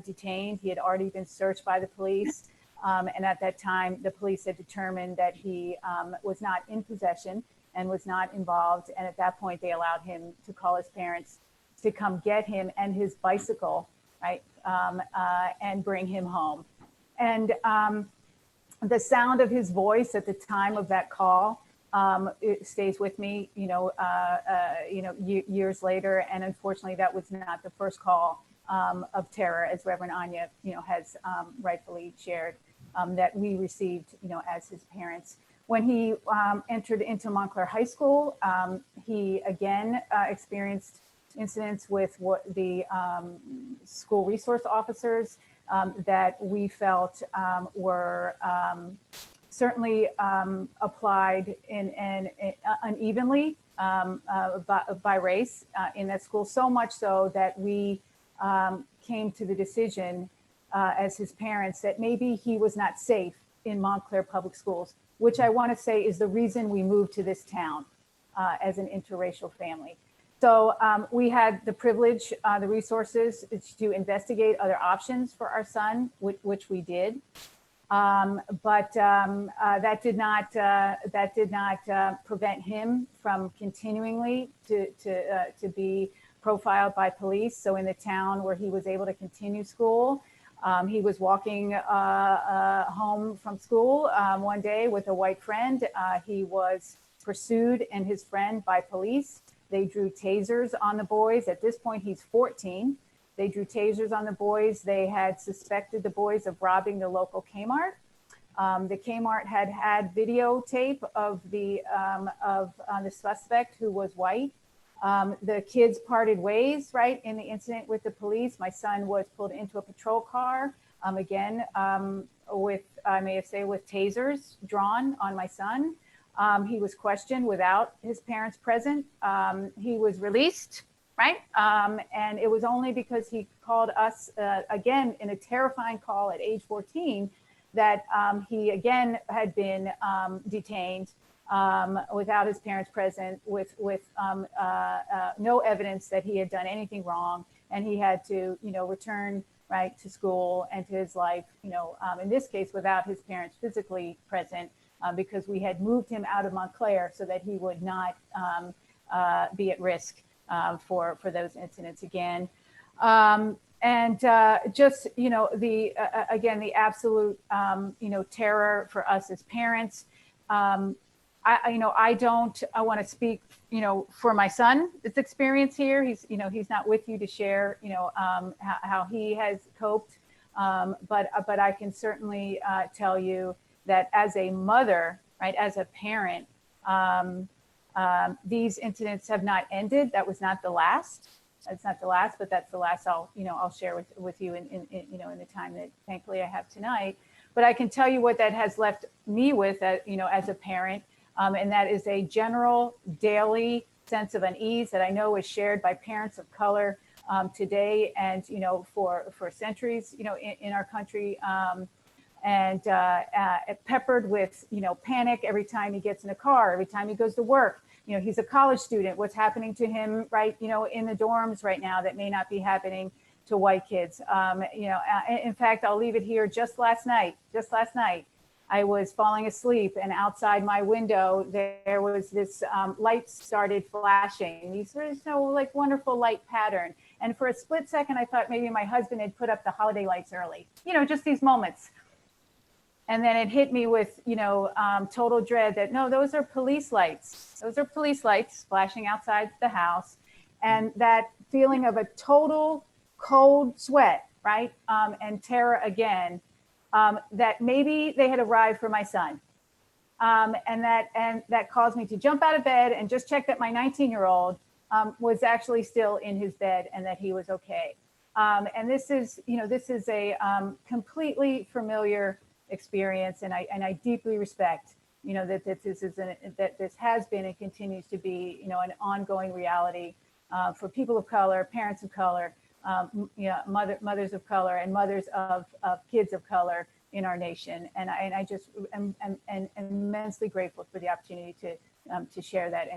detained. He had already been searched by the police. And at that time, the police had determined that he was not in possession and was not involved. And at that point, they allowed him to call his parents to come get him and his bicycle, right, and bring him home. And the sound of his voice at the time of that call, it stays with me, years later. And unfortunately, that was not the first call of terror, as Reverend Anya, has rightfully shared, that we received, as his parents. When he entered into Montclair High School, he again experienced incidents with what the school resource officers that we felt were certainly applied in unevenly by race in that school, so much so that we came to the decision as his parents that maybe he was not safe in Montclair public schools, which I want to say is the reason we moved to this town as an interracial family. So we had the privilege, the resources to investigate other options for our son, which we did. But that did not prevent him from continually to be profiled by police. So in the town where he was able to continue school, he was walking home from school one day with a white friend. He was pursued and his friend by police. They drew tasers on the boys. At this point, he's 14. They drew tasers on the boys. They had suspected the boys of robbing the local Kmart. The Kmart had videotape of the suspect, who was white. The kids parted ways, right, in the incident with the police. My son was pulled into a patrol car, again, with, I may say, with tasers drawn on my son. He was questioned without his parents present. He was released, right? And it was only because he called us, again, in a terrifying call at age 14, that he again had been detained without his parents present, with no evidence that he had done anything wrong. And he had to, return, right, to school and to his life, in this case, without his parents physically present, because we had moved him out of Montclair so that he would not be at risk for those incidents again. And just, again, the absolute, terror for us as parents. I want to speak, for my son, its experience here. He's not with you to share, how he has coped. But I can certainly tell you that as a mother, right, as a parent, these incidents have not ended. That was not the last. That's not the last, but that's the last I'll share with you in the time that thankfully I have tonight. But I can tell you what that has left me with, as a parent, and that is a general daily sense of unease that I know is shared by parents of color today and for centuries in our country, and peppered with panic every time he gets in a car, every time he goes to work. He's a college student. What's happening to him, right? In the dorms right now that may not be happening to white kids. In fact, I'll leave it here. Just last night, I was falling asleep, and outside my window there was this light started flashing. These were like wonderful light pattern. And for a split second, I thought maybe my husband had put up the holiday lights early. Just these moments. And then it hit me with, total dread that, no, those are police lights. Those are police lights flashing outside the house. And that feeling of a total cold sweat, right? And terror again, that maybe they had arrived for my son. And that caused me to jump out of bed and just check that my 19-year-old was actually still in his bed and that he was okay. And this is a completely familiar experience, and I deeply respect, that this has been and continues to be, an ongoing reality for people of color, parents of color, mothers of color, and mothers of kids of color in our nation. And I just am immensely grateful for the opportunity to share that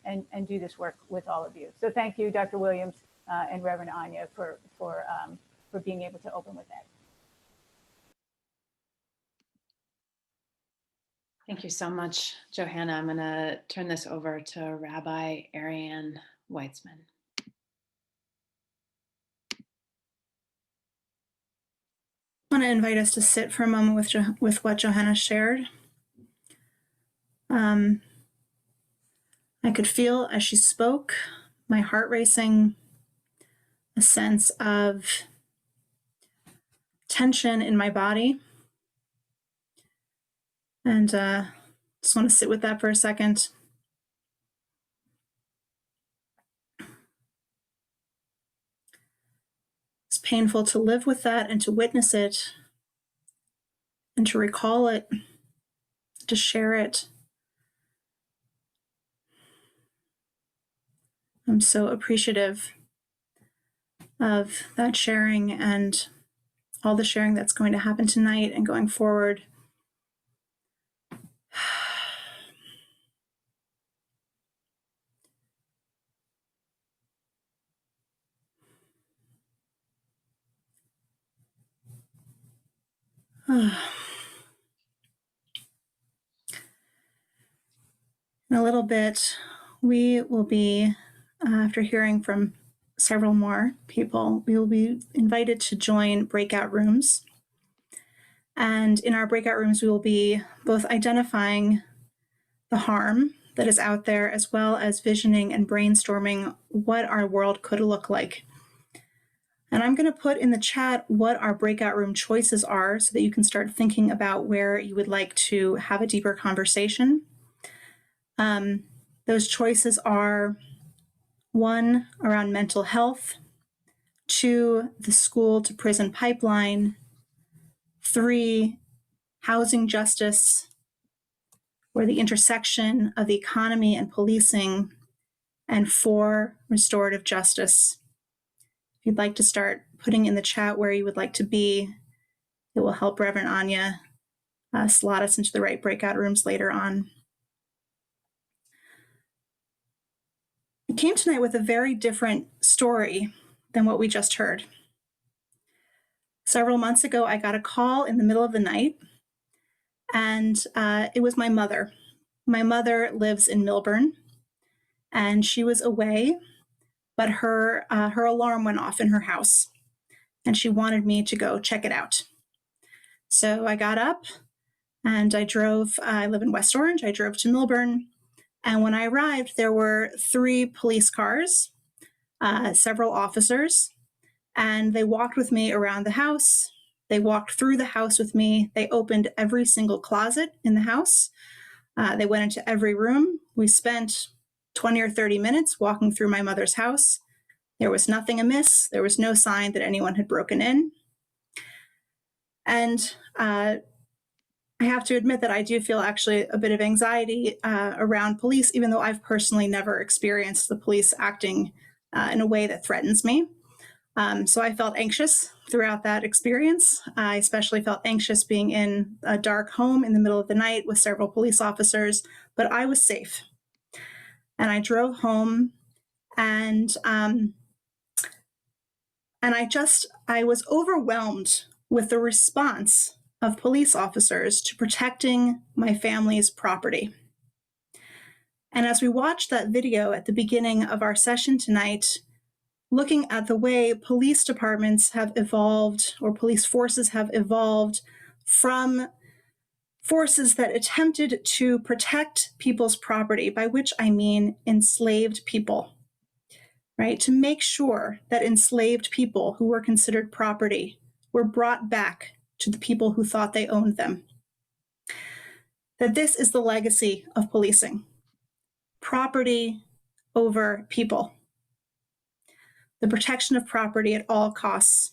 and do this work with all of you. So thank you, Dr. Williams and Reverend Anya, for being able to open with that. Thank you so much, Johanna. I'm going to turn this over to Rabbi Ariane Weitzman. I want to invite us to sit for a moment with what Johanna shared. I could feel as she spoke, my heart racing, a sense of tension in my body. And just want to sit with that for a second. It's painful to live with that and to witness it and to recall it, to share it. I'm so appreciative of that sharing and all the sharing that's going to happen tonight and going forward. In a little bit, we will be, after hearing from several more people, we will be invited to join breakout rooms. And in our breakout rooms, we will be both identifying the harm that is out there, as well as visioning and brainstorming what our world could look like. And I'm going to put in the chat what our breakout room choices are so that you can start thinking about where you would like to have a deeper conversation. Those choices are 1, around mental health, 2, the school to prison pipeline, 3, housing justice, or the intersection of the economy and policing, and 4, restorative justice. If you'd like to start putting in the chat where you would like to be, it will help Reverend Anya slot us into the right breakout rooms later on. I came tonight with a very different story than what we just heard. Several months ago, I got a call in the middle of the night, and it was my mother. My mother lives in Milburn, and she was away, but her alarm went off in her house, and she wanted me to go check it out. So I got up, And I live in West Orange. I drove to Milburn. And when I arrived, there were 3 police cars, several officers, and they walked with me around the house. They walked through the house with me. They opened every single closet in the house. They went into every room. We spent 20 or 30 minutes walking through my mother's house. There was nothing amiss. There was no sign that anyone had broken in. And I have to admit that I do feel actually a bit of anxiety around police, even though I've personally never experienced the police acting in a way that threatens me. So I felt anxious throughout that experience. I especially felt anxious being in a dark home in the middle of the night with several police officers, but I was safe. And I drove home, and I was overwhelmed with the response of police officers to protecting my family's property. And as we watched that video at the beginning of our session tonight, looking at the way police departments have evolved, or police forces have evolved from forces that attempted to protect people's property, by which I mean enslaved people, right? To make sure that enslaved people who were considered property were brought back to the people who thought they owned them. That this is the legacy of policing: property over people. The protection of property at all costs.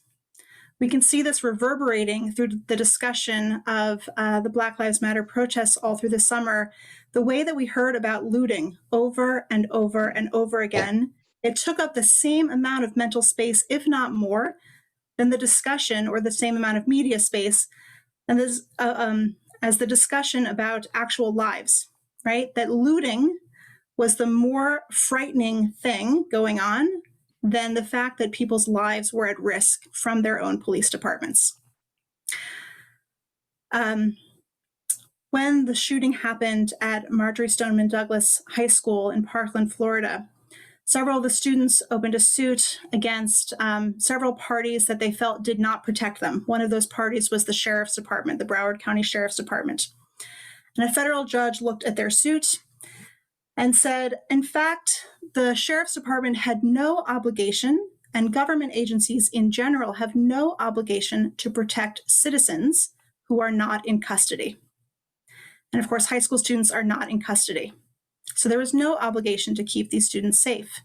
We can see this reverberating through the discussion of the Black Lives Matter protests all through the summer. The way that we heard about looting over and over and over again, it took up the same amount of mental space, if not more, than the discussion, or the same amount of media space, and this, as the discussion about actual lives, right? That looting was the more frightening thing going on than the fact that people's lives were at risk from their own police departments. When the shooting happened at Marjory Stoneman Douglas High School in Parkland, Florida, several of the students opened a suit against several parties that they felt did not protect them. One of those parties was the Sheriff's Department, the Broward County Sheriff's Department. And a federal judge looked at their suit and said, in fact, the Sheriff's Department had no obligation, and government agencies in general have no obligation to protect citizens who are not in custody. And of course, high school students are not in custody. So there was no obligation to keep these students safe.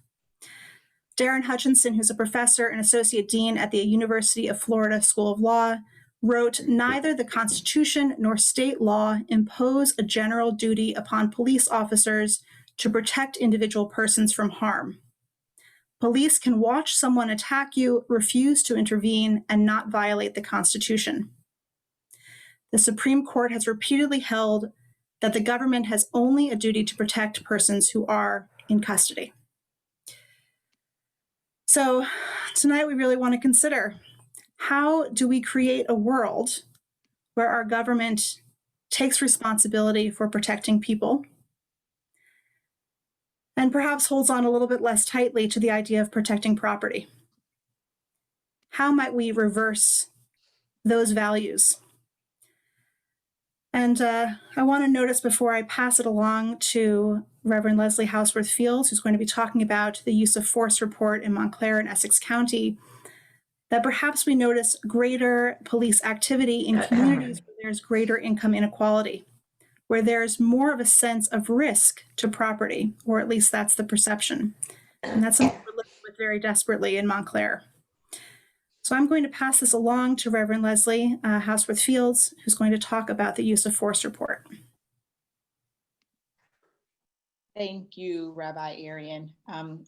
Darren Hutchinson, who's a professor and associate dean at the University of Florida School of Law, wrote, "Neither the Constitution nor state law impose a general duty upon police officers to protect individual persons from harm. Police can watch someone attack you, refuse to intervene, and not violate the Constitution. The Supreme Court has repeatedly held that the government has only a duty to protect persons who are in custody." So tonight we really want to consider, how do we create a world where our government takes responsibility for protecting people and perhaps holds on a little bit less tightly to the idea of protecting property? How might we reverse those values? And I want to notice, before I pass it along to Reverend Leslie Houseworth Fields, who's going to be talking about the use of force report in Montclair and Essex County, that perhaps we notice greater police activity in communities where there's greater income inequality, where there's more of a sense of risk to property, or at least that's the perception. And that's something we're living with very desperately in Montclair. So I'm going to pass this along to Reverend Leslie Houseworth Fields, who's going to talk about the use of force report. Thank you, Rabbi Arian.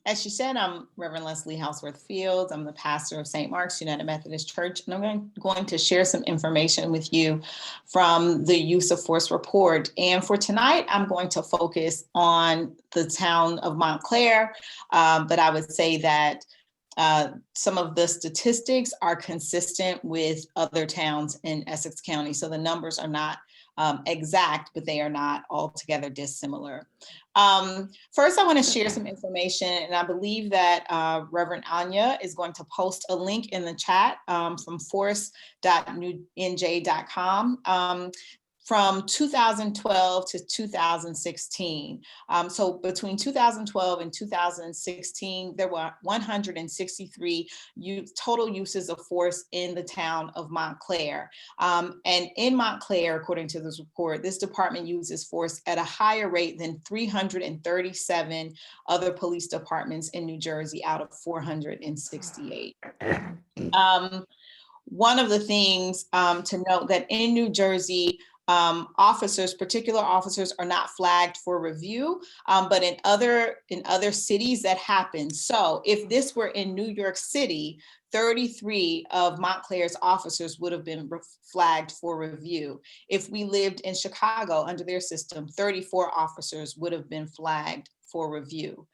As she said, I'm Reverend Leslie Houseworth Fields. I'm the pastor of St. Mark's United Methodist Church, and I'm going to share some information with you from the use of force report. And for tonight, I'm going to focus on the town of Montclair, but I would say that some of the statistics are consistent with other towns in Essex County. So the numbers are not exact, but they are not altogether dissimilar. First, I want to share some information, and I believe that Reverend Anya is going to post a link in the chat from force.newj.com. from 2012 to 2016. So between 2012 and 2016, there were 163 total uses of force in the town of Montclair. And in Montclair, according to this report, this department uses force at a higher rate than 337 other police departments in New Jersey out of 468. One of the things to note that in New Jersey, particular officers are not flagged for review, but in other cities that happens. So if this were in New York City, 33 of Montclair's officers would have been flagged for review. If we lived in Chicago under their system, 34 officers would have been flagged for review.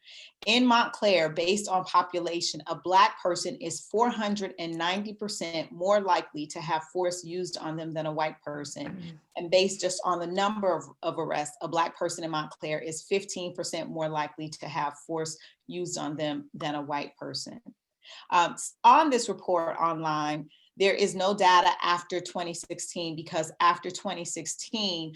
In Montclair, based on population, a Black person is 490% more likely to have force used on them than a white person. And based just on the number of arrests, a Black person in Montclair is 15% more likely to have force used on them than a white person. On this report online, there is no data after 2016 because after 2016,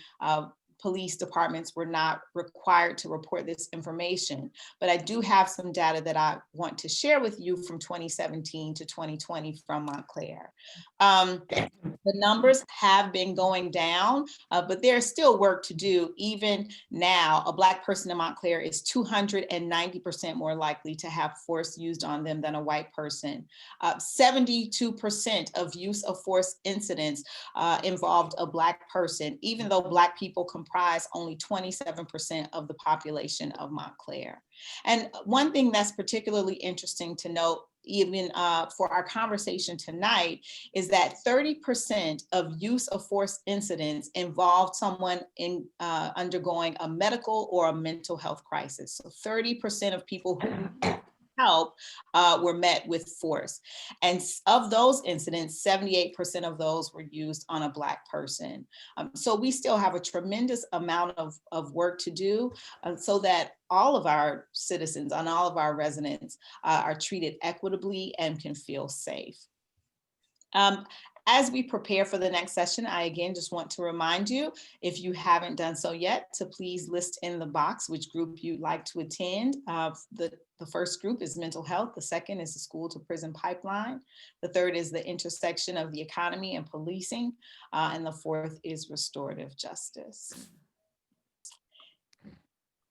police departments were not required to report this information. But I do have some data that I want to share with you from 2017 to 2020 from Montclair. The numbers have been going down, but there's still work to do. Even now, a Black person in Montclair is 290% more likely to have force used on them than a white person. 72% of use of force incidents involved a Black person, even though Black people comprise only 27% of the population of Montclair. And one thing that's particularly interesting to note, even for our conversation tonight, is that 30% of use of force incidents involved someone undergoing a medical or a mental health crisis. So 30% of people who need help were met with force. And of those incidents, 78% of those were used on a Black person. So we still have a tremendous amount of work to do so that all of our citizens and all of our residents are treated equitably and can feel safe. As we prepare for the next session, I again just want to remind you, if you haven't done so yet, to please list in the box which group you'd like to attend. The first group is mental health. The second is the school to prison pipeline. The third is the intersection of the economy and policing. And the fourth is restorative justice.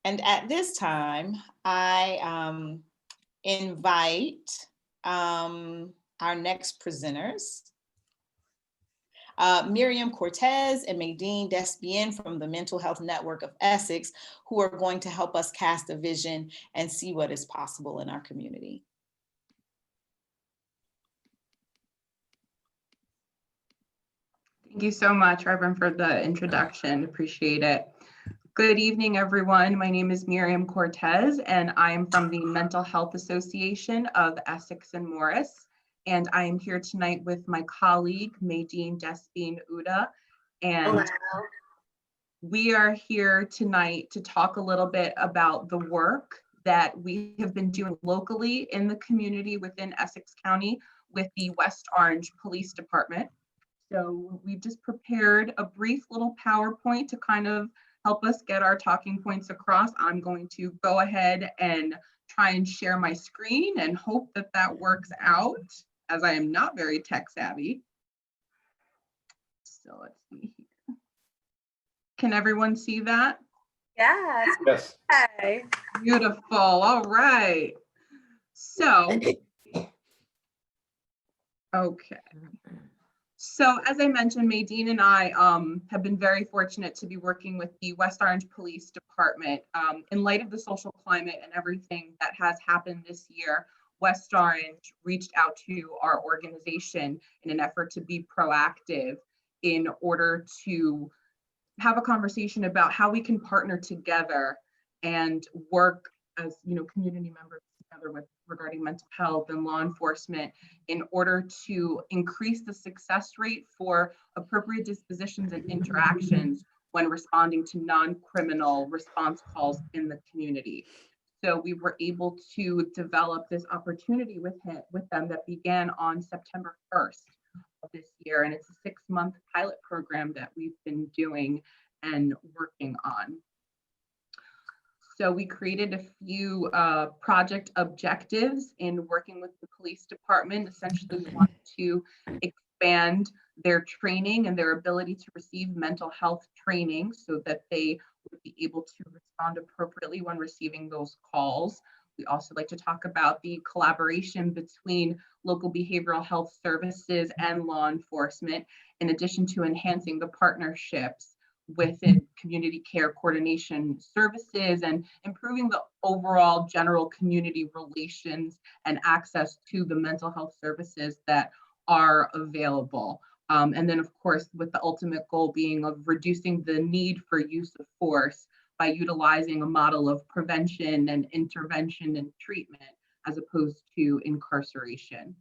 And at this time, I invite our next presenters, Miriam Cortez and Maydeen Despien from the Mental Health Network of Essex, who are going to help us cast a vision and see what is possible in our community. Thank you so much, Reverend, for the introduction. Appreciate it. Good evening, everyone. My name is Miriam Cortez, and I am from the Mental Health Association of Essex and Morris. And I am here tonight with my colleague, Maydeen Despien Uda. And we are here tonight to talk a little bit about the work that we have been doing locally in the community within Essex County with the West Orange Police Department. So we've just prepared a brief little PowerPoint to kind of help us get our talking points across. I'm going to go ahead and try and share my screen and hope that that works out, as I am not very tech savvy. So let's see here. Can everyone see that? Yes. Yes. Okay. Beautiful. All right. So, okay. So as I mentioned, Maydeen and I have been very fortunate to be working with the West Orange Police Department. In light of the social climate and everything that has happened this year, West Orange reached out to our organization in an effort to be proactive in order to have a conversation about how we can partner together and work as community members together with regarding mental health and law enforcement in order to increase the success rate for appropriate dispositions and interactions when responding to non-criminal response calls in the community. So we were able to develop this opportunity with them that began on September 1st. of this year, and it's a 6-month pilot program that we've been doing and working on. So we created a few project objectives in working with the police department. Essentially, we want to expand their training and their ability to receive mental health training so that they would be able to respond appropriately when receiving those calls. We also like to talk about the collaboration between local behavioral health services and law enforcement, in addition to enhancing the partnerships within community care coordination services and improving the overall general community relations and access to the mental health services that are available. And then, of course, with the ultimate goal being of reducing the need for use of force by utilizing a model of prevention and intervention and treatment as opposed to incarceration.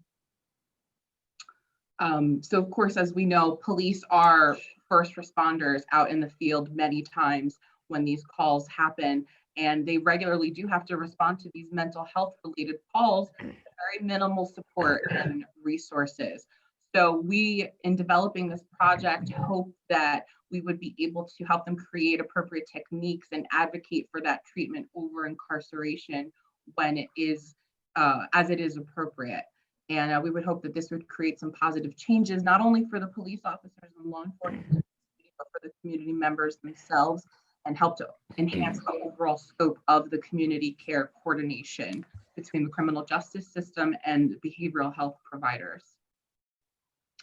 So of course, as we know, police are first responders out in the field many times when these calls happen, and they regularly do have to respond to these mental health related calls with very minimal support and resources. So we, in developing this project, hope that we would be able to help them create appropriate techniques and advocate for that treatment over incarceration when it is, as it is appropriate. And we would hope that this would create some positive changes, not only for the police officers and law enforcement, but for the community members themselves, and help to enhance the overall scope of the community care coordination between the criminal justice system and behavioral health providers.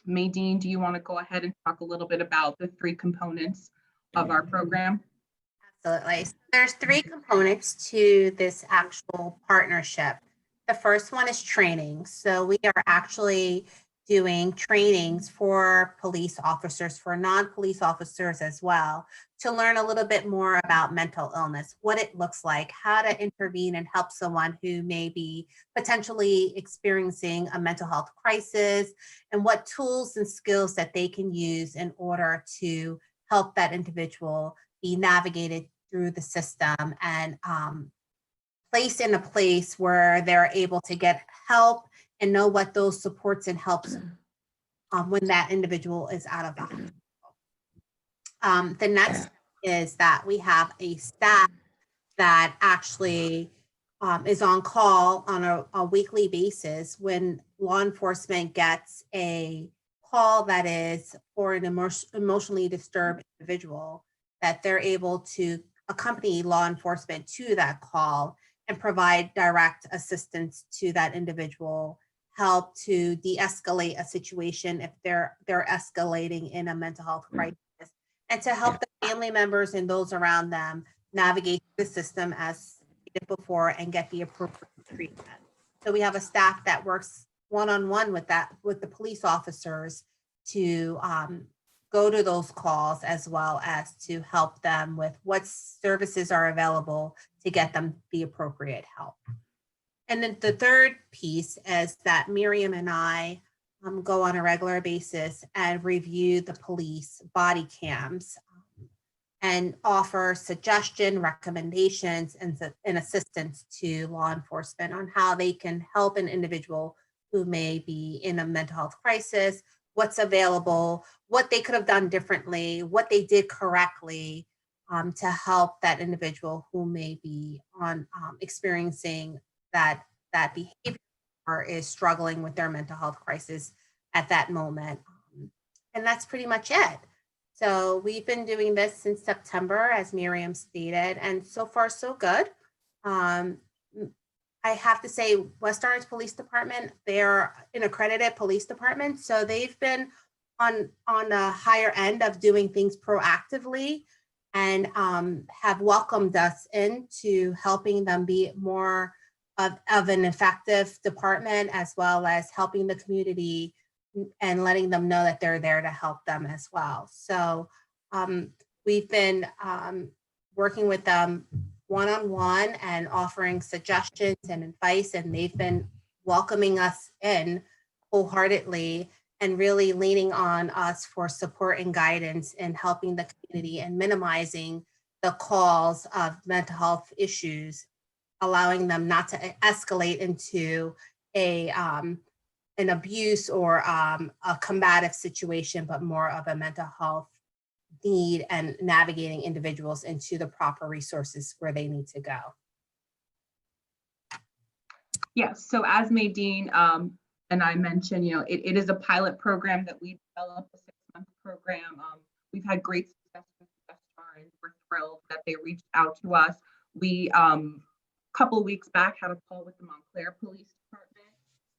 Maydeen, do you want to go ahead and talk a little bit about the 3 components of our program? Absolutely. So there's 3 components to this actual partnership. The first one is training. So we are actually doing trainings for police officers, for non-police officers as well, to learn a little bit more about mental illness, what it looks like, how to intervene and help someone who may be potentially experiencing a mental health crisis, and what tools and skills that they can use in order to help that individual be navigated through the system and placed in a place where they're able to get help and know what those supports and helps when that individual is out of the hospital. The next is that we have a staff that actually is on call on a weekly basis when law enforcement gets a call that is for an emotionally disturbed individual, that they're able to accompany law enforcement to that call and provide direct assistance to that individual, help to de-escalate a situation if they're escalating in a mental health crisis, and to help the family members and those around them navigate the system as did before and get the appropriate treatment. So we have a staff that works one-on-one with the police officers to go to those calls, as well as to help them with what services are available to get them the appropriate help. And then the third piece is that Miriam and I go on a regular basis and review the police body cams and offer suggestion, recommendations, and assistance to law enforcement on how they can help an individual who may be in a mental health crisis, what's available, what they could have done differently, what they did correctly to help that individual who may be experiencing that behavior or is struggling with their mental health crisis at that moment. And that's pretty much it. So we've been doing this since September, as Miriam stated, and so far so good. I have to say, West Orange Police Department, they're an accredited police department, so they've been on the higher end of doing things proactively, and have welcomed us into helping them be more of an effective department, as well as helping the community and letting them know that they're there to help them as well. So we've been working with them one-on-one and offering suggestions and advice, and they've been welcoming us in wholeheartedly and really leaning on us for support and guidance in helping the community and minimizing the calls of mental health issues, allowing them not to escalate into a an abuse or a combative situation, but more of a mental health need and navigating individuals into the proper resources where they need to go. Yes, so as Maydeen and I mentioned, it is a pilot program that we developed, a 6-month program. We've had great success with Vestar, and we're thrilled that they reached out to us. We, a couple of weeks back, had a call with the Montclair Police Department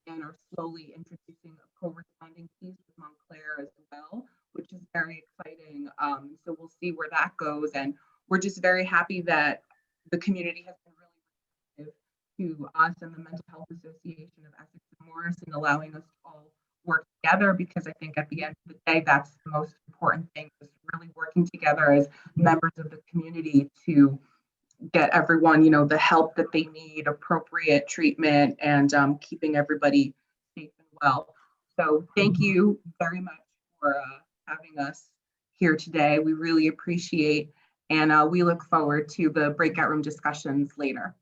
and are slowly introducing a co-responding piece with Montclair as well, which is very exciting. So we'll see where that goes. And we're just very happy that the community has been really receptive to us and the Mental Health Association of Essex and Morris in allowing us to all work together, because I think at the end of the day, that's the most important thing, is really working together as members of the community to get everyone, the help that they need, appropriate treatment, and keeping everybody safe and well. So thank you very much for having us here today. We really appreciate, and we look forward to the breakout room discussions later.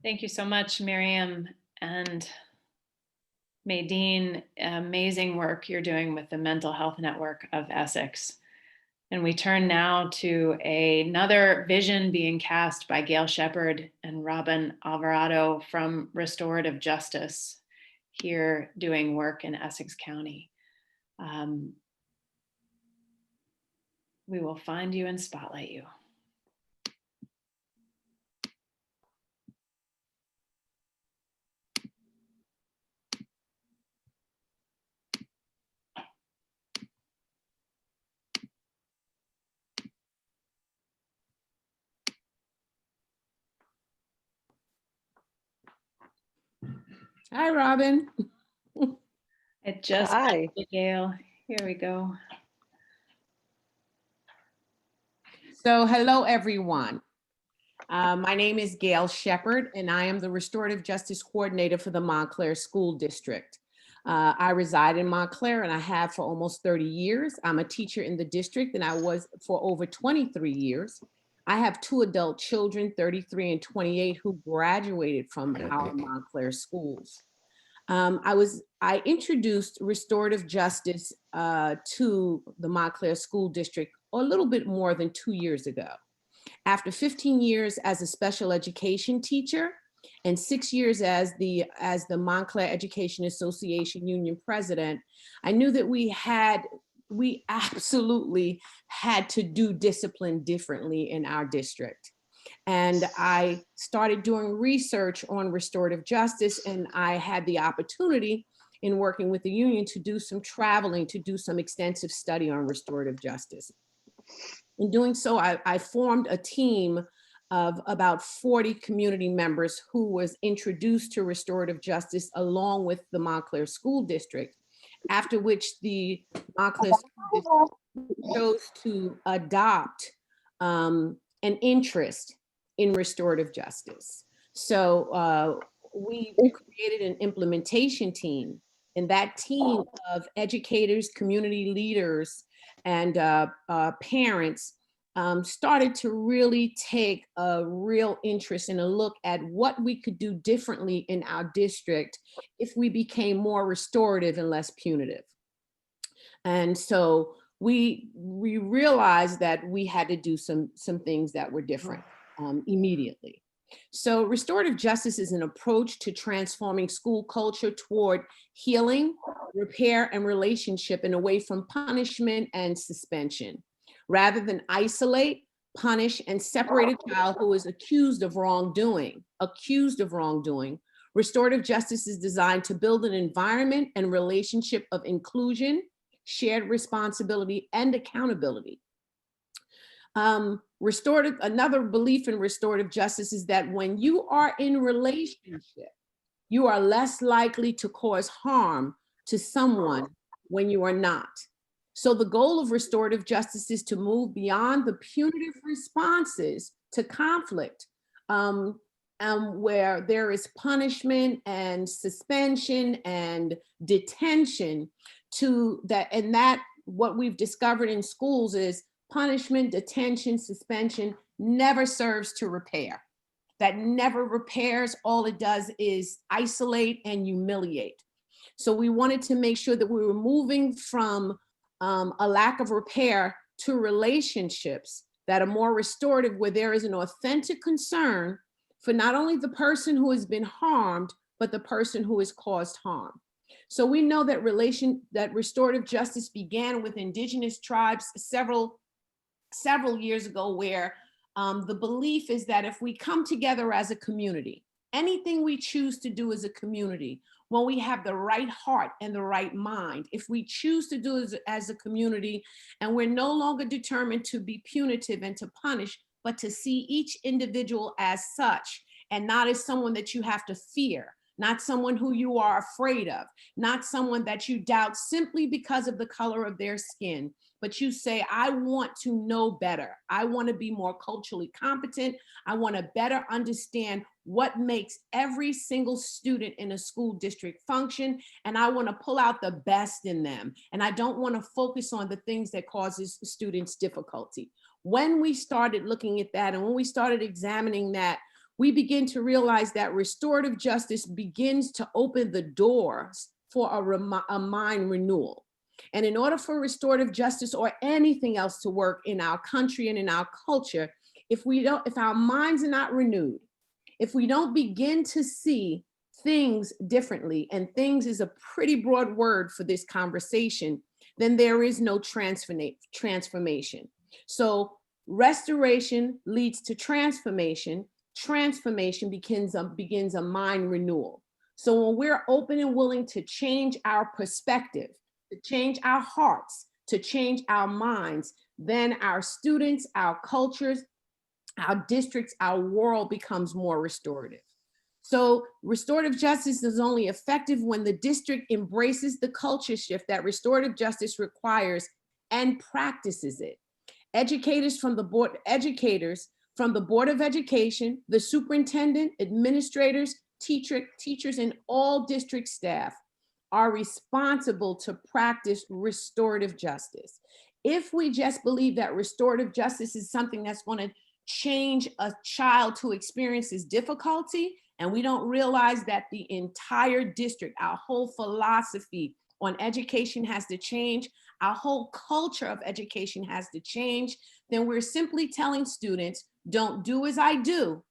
Thank you so much, Miriam and Maydeen. Amazing work you're doing with the Mental Health Network of Essex. And we turn now to another vision being cast by Gail Shepard and Robin Alvarado from Restorative Justice, here doing work in Essex County. We will find you and spotlight you. Hi, Robin. It just, Hi. Gail. Here we go. So hello, everyone. My name is Gail Shepard, and I am the Restorative Justice Coordinator for the Montclair School District. I reside in Montclair, and I have for almost 30 years. I'm a teacher in the district, and I was for over 23 years. I have 2 adult children, 33 and 28, who graduated from our Montclair schools. I introduced restorative justice to the Montclair School District a little bit more than 2 years ago. After 15 years as a special education teacher and 6 years as the Montclair Education Association Union President, I knew that we absolutely had to do discipline differently in our district. And I started doing research on restorative justice, and I had the opportunity in working with the union to do some traveling, to do some extensive study on restorative justice. In doing so, I formed a team of about 40 community members who was introduced to restorative justice along with the Montclair School District, after which the Montclair School District chose to adopt an interest in restorative justice. So we created an implementation team, and that team of educators, community leaders, and parents started to really take a real interest and a look at what we could do differently in our district if we became more restorative and less punitive. And so we realized that we had to do some things that were different immediately. So restorative justice is an approach to transforming school culture toward healing, repair, and relationship, and away from punishment and suspension. Rather than isolate, punish, and separate a child who is accused of wrongdoing, restorative justice is designed to build an environment and relationship of inclusion, shared responsibility, and accountability. Another belief in restorative justice is that when you are in relationship, you are less likely to cause harm to someone when you are not. So the goal of restorative justice is to move beyond the punitive responses to conflict, where there is punishment and suspension and detention, to that, and that what we've discovered in schools is punishment, detention, suspension never serves to repair. that never repairs. All it does is isolate and humiliate. So we wanted to make sure that we were moving from a lack of repair to relationships that are more restorative, where there is an authentic concern for not only the person who has been harmed, but the person who has caused harm. So we know that restorative justice began with indigenous tribes several years ago, where the belief is that if we come together as a community, anything we choose to do as a community, when we have the right heart and the right mind, if we choose to do it as a community, and we're no longer determined to be punitive and to punish, but to see each individual as such, and not as someone that you have to fear, not someone who you are afraid of, not someone that you doubt simply because of the color of their skin, but you say, I want to know better. I want to be more culturally competent. I want to better understand what makes every single student in a school district function, and I want to pull out the best in them. And I don't want to focus on the things that causes students difficulty. When we started looking at that, and when we started examining that, we begin to realize that restorative justice begins to open the doors for a mind renewal. And in order for restorative justice or anything else to work in our country and in our culture, if our minds are not renewed, if we don't begin to see things differently, and things is a pretty broad word for this conversation, then there is no transformation. So restoration leads to transformation. Transformation begins a mind renewal. So when we're open and willing to change our perspective, to change our hearts, to change our minds, then our students, our cultures, our districts, our world becomes more restorative. So restorative justice is only effective when the district embraces the culture shift that restorative justice requires and practices it. Educators from the Board of Education, the superintendent, administrators, teachers, and all district staff are responsible to practice restorative justice. If we just believe that restorative justice is something that's going to change a child who experiences difficulty, and we don't realize that the entire district, our whole philosophy on education has to change, our whole culture of education has to change, then we're simply telling students, don't do as I do,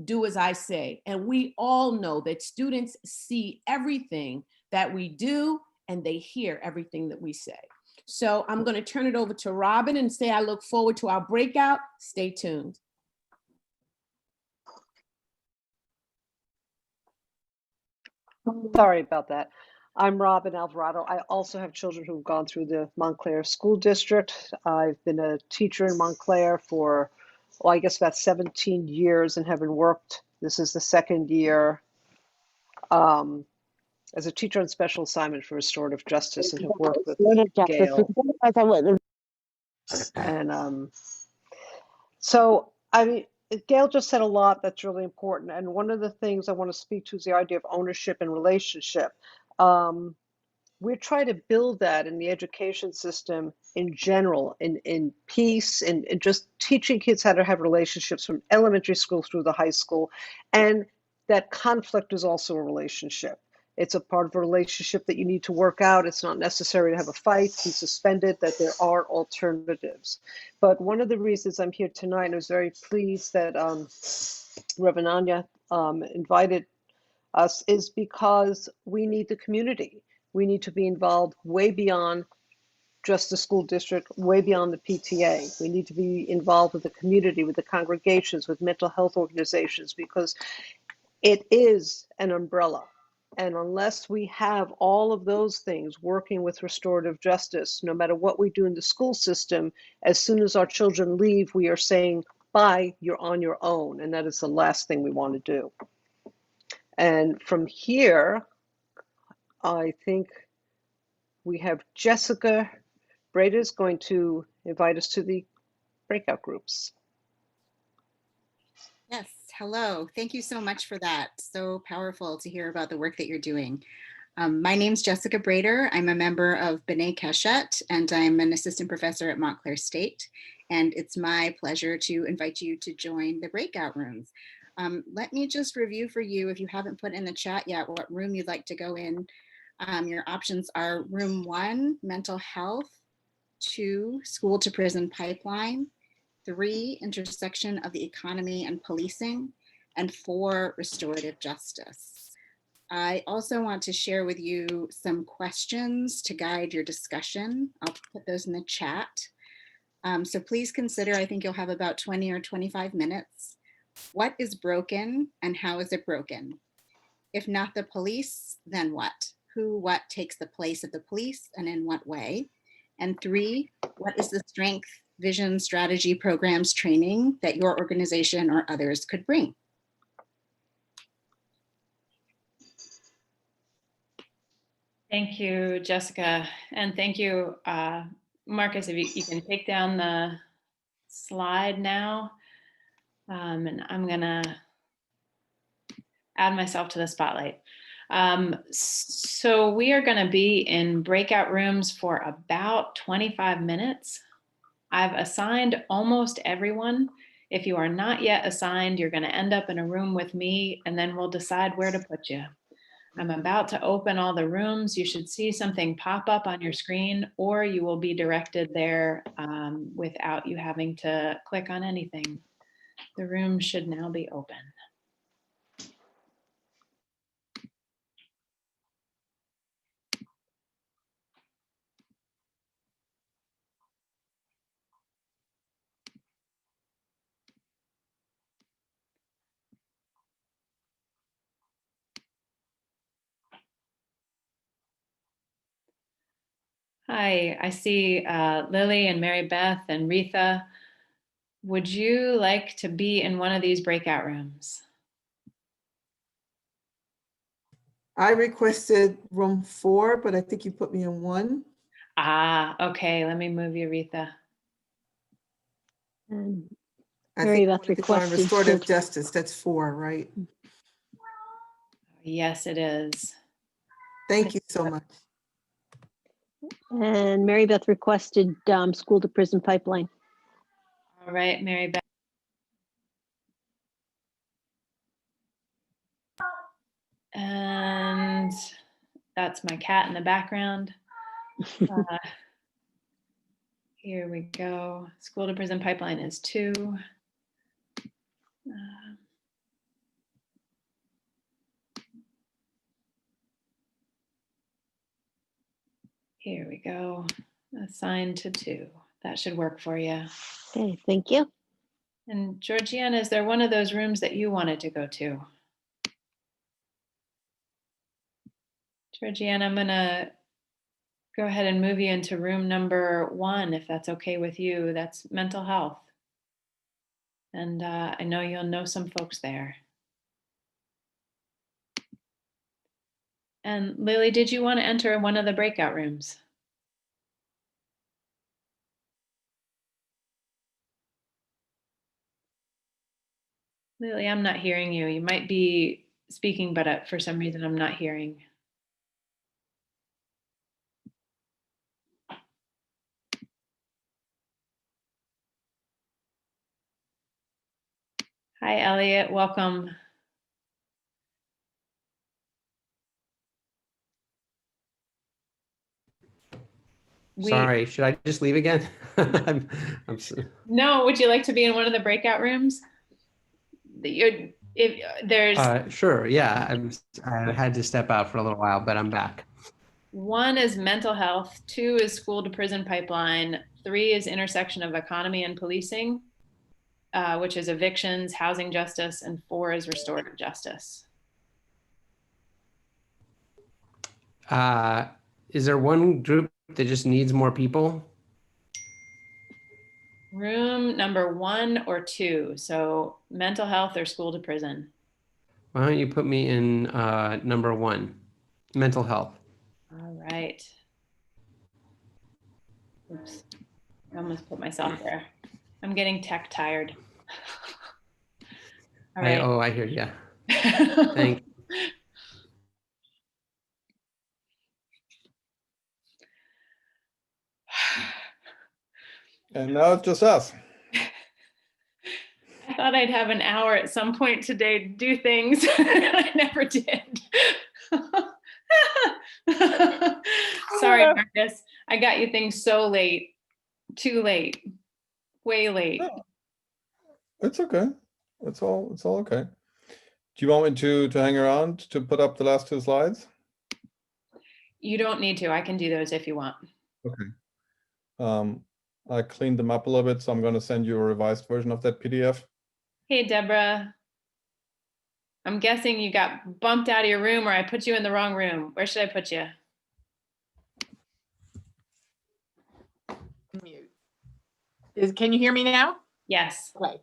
do as I say. And we all know that students see everything that we do, and they hear everything that we say. So I'm going to turn it over to Robin and say I look forward to our breakout. Stay tuned. Sorry about that. I'm Robin Alvarado. I also have children who've gone through the Montclair School District. I've been a teacher in Montclair for, well, I guess about 17 years, and have been worked, this is the second year, as a teacher on special assignment for restorative justice, and have worked with Gail. And so, I mean, Gail just said a lot that's really important. And one of the things I want to speak to is the idea of ownership and relationship. We're trying to build that in the education system in general, in peace, and just teaching kids how to have relationships from elementary school through the high school. And that conflict is also a relationship. It's a part of a relationship that you need to work out. It's not necessary to have a fight, be suspended, that there are alternatives. But one of the reasons I'm here tonight, and I was very pleased that Reverend Anya invited us, is because we need the community. We need to be involved way beyond just the school district, way beyond the PTA. We need to be involved with the community, with the congregations, with mental health organizations, because it is an umbrella. And unless we have all of those things working with restorative justice, no matter what we do in the school system, as soon as our children leave, we are saying, bye, you're on your own. And that is the last thing we want to do. And from here, I think we have Jessica Breda is going to invite us to the breakout groups. Yes, hello. Thank you so much for that. So powerful to hear about the work that you're doing. My name's Jessica Brader. I'm a member of B'nai Keshet, and I'm an assistant professor at Montclair State. And it's my pleasure to invite you to join the breakout rooms. Let me just review for you, if you haven't put in the chat yet, what room you'd like to go in. Your options are room 1, mental health, 2, school to prison pipeline, 3, intersection of the economy and policing, and 4, restorative justice. I also want to share with you some questions to guide your discussion. I'll put those in the chat. So please consider, I think you'll have about 20 or 25 minutes. What is broken and how is it broken? If not the police, then what? Who, what takes the place of the police and in what way? And 3, what is the strength, vision, strategy, programs, training that your organization or others could bring? Thank you, Jessica. And thank you, Marcus, if you can take down the slide now. And I'm gonna add myself to the spotlight. So we are gonna be in breakout rooms for about 25 minutes. I've assigned almost everyone. If you are not yet assigned, you're gonna end up in a room with me and then we'll decide where to put you. I'm about to open all the rooms. You should see something pop up on your screen or you will be directed there without you having to click on anything. The room should now be open. Hi, I see Lily and Mary Beth and Retha. Would you like to be in one of these breakout rooms? I requested room 4, but I think you put me in 1. Ah, okay, let me move you, Retha. I Mary think Beth I want requested restorative school. justice. That's 4, right? Yes, it is. Thank you so much. And Mary Beth requested school to prison pipeline. All right, Mary Beth. And that's my cat in the background. Here we go. School to prison pipeline is 2. Here we go. Assigned to 2. That should work for you. Okay, thank you. And Georgiana, is there one of those rooms that you wanted to go to? Georgiana, I'm gonna go ahead and move you into room number 1, if that's okay with you. That's mental health. And I know you'll know some folks there. And Lily, did you want to enter one of the breakout rooms? Lily, I'm not hearing you. You might be speaking, but for some reason I'm not hearing. Hi, Elliot. Welcome. Sorry, should I just leave again? No, would you like to be in one of the breakout rooms? Sure, yeah. I had to step out for a little while, but I'm back. 1 is mental health, 2 is school to prison pipeline, 3 is intersection of economy and policing, which is evictions, housing justice, and 4 is restorative justice. Is there one group that just needs more people? Room number 1 or 2, so mental health or school to prison. Why don't you put me in number 1, mental health. All right. Oops, I almost put myself there. I'm getting tech tired. All right. I hear you. Thank you. And now it's just us. I thought I'd have an hour at some point today to do things. I never did. Sorry, Marcus. I got you things so late. Too late. Way late. It's okay. It's all okay. Do you want me to hang around to put up the last 2 slides? You don't need to. I can do those if you want. Okay. I cleaned them up a little bit, so I'm going to send you a revised version of that PDF. Hey, Deborah. I'm guessing you got bumped out of your room, or I put you in the wrong room. Where should I put you? Mute. Can you hear me now? Yes. Okay.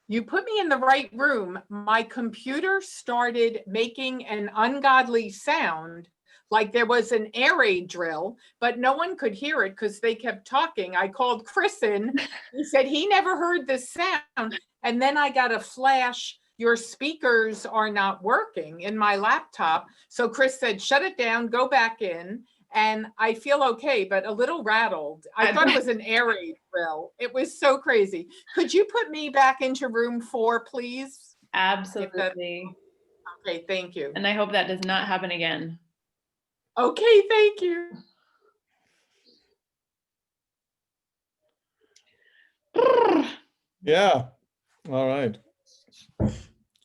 You put me in the right room. My computer started making an ungodly sound, like there was an air raid drill, but no one could hear it because they kept talking. I called Chris in. He said he never heard this sound. And then I got a flash, your speakers are not working in my laptop. So Chris said, shut it down, go back in. And I feel okay, but a little rattled. I thought it was an air raid drill. It was so crazy. Could you put me back into room 4, please? Absolutely. Okay, thank you. And I hope that does not happen again. Okay, thank you. Yeah. All right.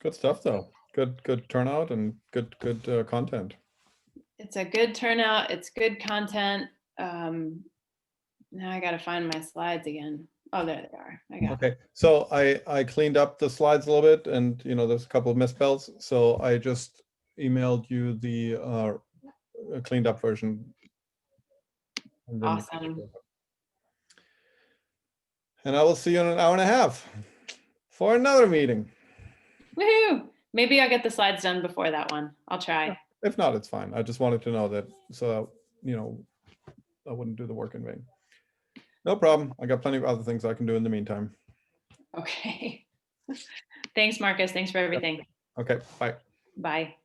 Good stuff, though. Good turnout and good content. It's a good turnout. It's good content. Now I got to find my slides again. Oh, there they are. I got Okay, so I cleaned up the slides a little bit, and there's a couple of misspells, so I just emailed you the cleaned up version. And then Awesome. And I will see you in an hour and a half for another meeting. Woohoo! Maybe I'll get the slides done before that one. I'll try. If not, it's fine. I just wanted to know that, so I wouldn't do the work in vain. No problem. I got plenty of other things I can do in the meantime. Okay. Thanks, Marcus. Thanks for everything. Okay, bye. Bye.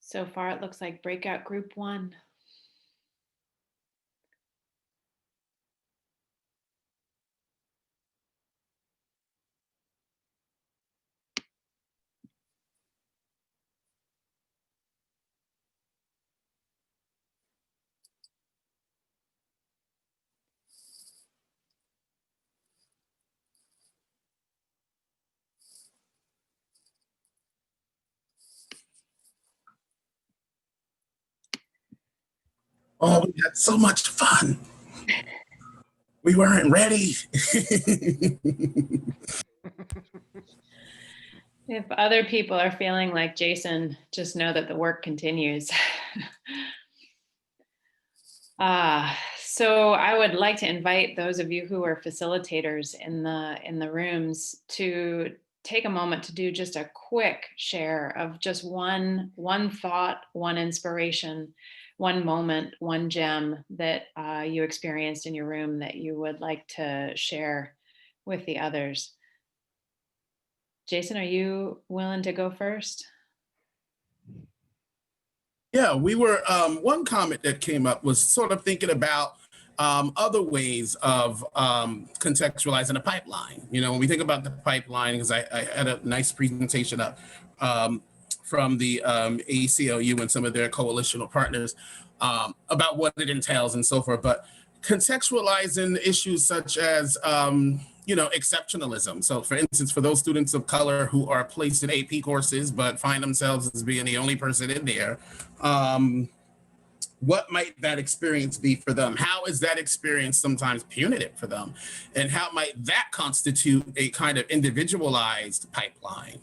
So far, it looks like breakout group 1. Oh, we had so much fun. We weren't ready. If other people are feeling like Jason, just know that the work continues. So I would like to invite those of you who are facilitators in the rooms to take a moment to do just a quick share of just one thought, one inspiration, one moment, one gem that you experienced in your room that you would like to share with the others. Jason, are you willing to go first? Yeah, we were, one comment that came up was sort of thinking about other ways of contextualizing the pipeline. You know, when we think about the pipeline, because I had a nice presentation up from the ACLU and some of their coalitional partners about what it entails and so forth, but contextualizing issues such as, you know, exceptionalism. So for instance, for those students of color who are placed in AP courses, but find themselves as being the only person in there, what might that experience be for them? How is that experience sometimes punitive for them? And how might that constitute a kind of individualized pipeline?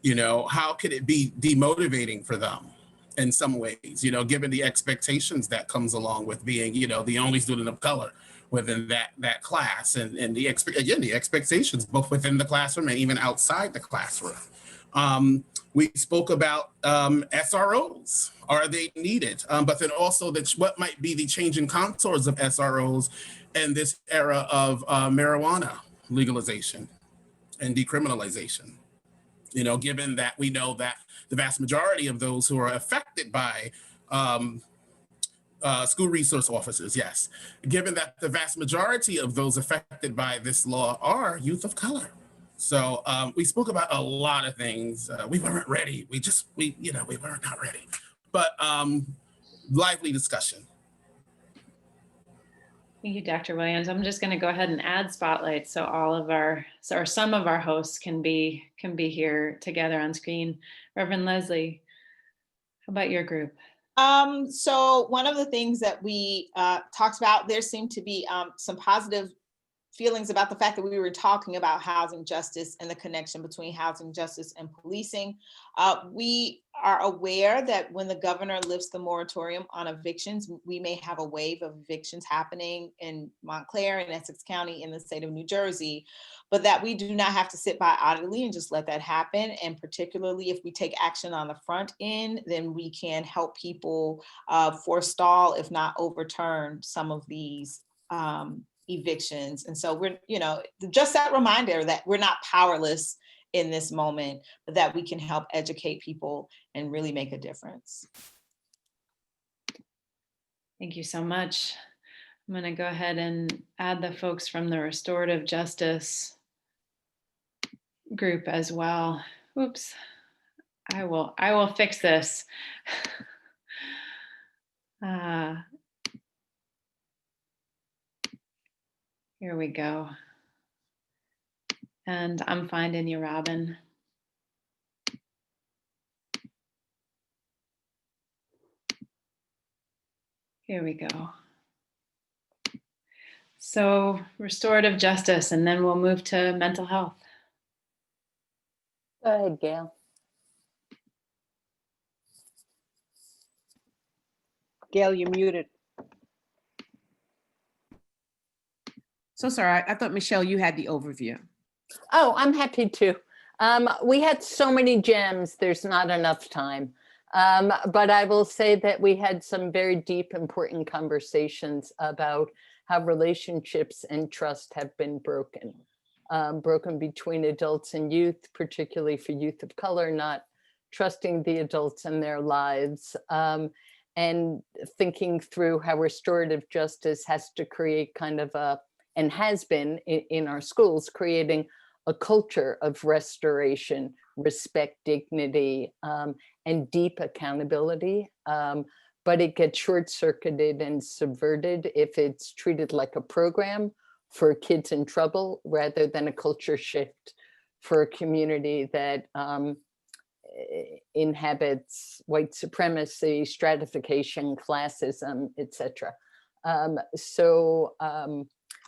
You know, how could it be demotivating for them in some ways, you know, given the expectations that comes along with being, you know, the only student of color within that class, and the expectations both within the classroom and even outside the classroom. We spoke about SROs. Are they needed? But then also what might be the changing contours of SROs in this era of marijuana legalization and decriminalization. You know, given that we know that the vast majority of those who are affected by school resource officers, yes, given that the vast majority of those affected by this law are youth of color. So we spoke about a lot of things. We weren't ready. We were not ready, but lively discussion. Thank you, Dr. Williams. I'm just going to go ahead and add spotlights so some of our hosts can be here together on screen. Reverend Leslie, how about your group? So one of the things that we talked about, there seemed to be some positive feelings about the fact that we were talking about housing justice and the connection between housing justice and policing. We are aware that when the governor lifts the moratorium on evictions, we may have a wave of evictions happening in Montclair and Essex County in the state of New Jersey, but that we do not have to sit by idly and just let that happen. And particularly if we take action on the front end, then we can help people forestall, if not overturn, some of these evictions. And so we're, you know, just that reminder that we're not powerless in this moment, but that we can help educate people and really make a difference. Thank you so much. I'm going to go ahead and add the folks from the Restorative Justice group as well. Oops. I will fix this. Here we go. And I'm finding you, Robin. Here we go. So restorative justice, and then we'll move to mental health. Go ahead, Gail. Gail, you're muted. So sorry, I thought, Michelle, you had the overview. Oh, I'm happy to. We had so many gems, there's not enough time. But I will say that we had some very deep, important conversations about how relationships and trust have been broken between adults and youth, particularly for youth of color, not trusting the adults in their lives, and thinking through how restorative justice has to create kind of a, and has been in our schools, creating a culture of restoration, respect, dignity, and deep accountability. But it gets short-circuited and subverted if it's treated like a program for kids in trouble rather than a culture shift for a community that inhabits white supremacy, stratification, classism, etc.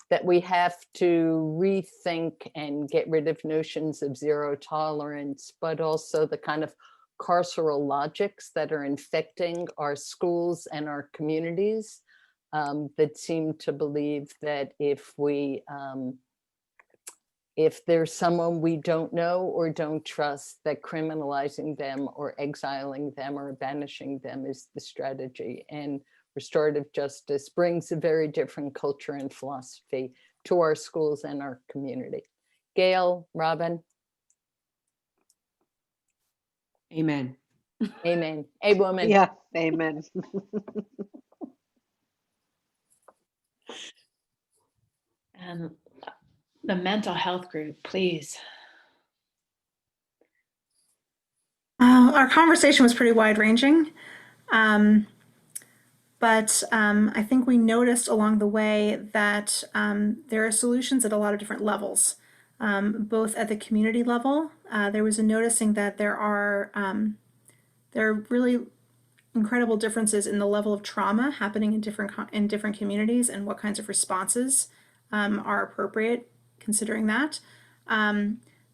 That we have to rethink and get rid of notions of zero tolerance, but also the kind of carceral logics that are infecting our schools and our communities, that seem to believe that if there's someone we don't know or don't trust, that criminalizing them or exiling them or banishing them is the strategy. And restorative justice brings a very different culture and philosophy to our schools and our community. Gail, Robin. Amen. Amen. A woman. Yeah, amen. And the mental health group, please. Our conversation was pretty wide ranging. But I think we noticed along the way that there are solutions at a lot of different levels, both at the community level. There was a noticing that there are really incredible differences in the level of trauma happening in different communities and what kinds of responses are appropriate considering that.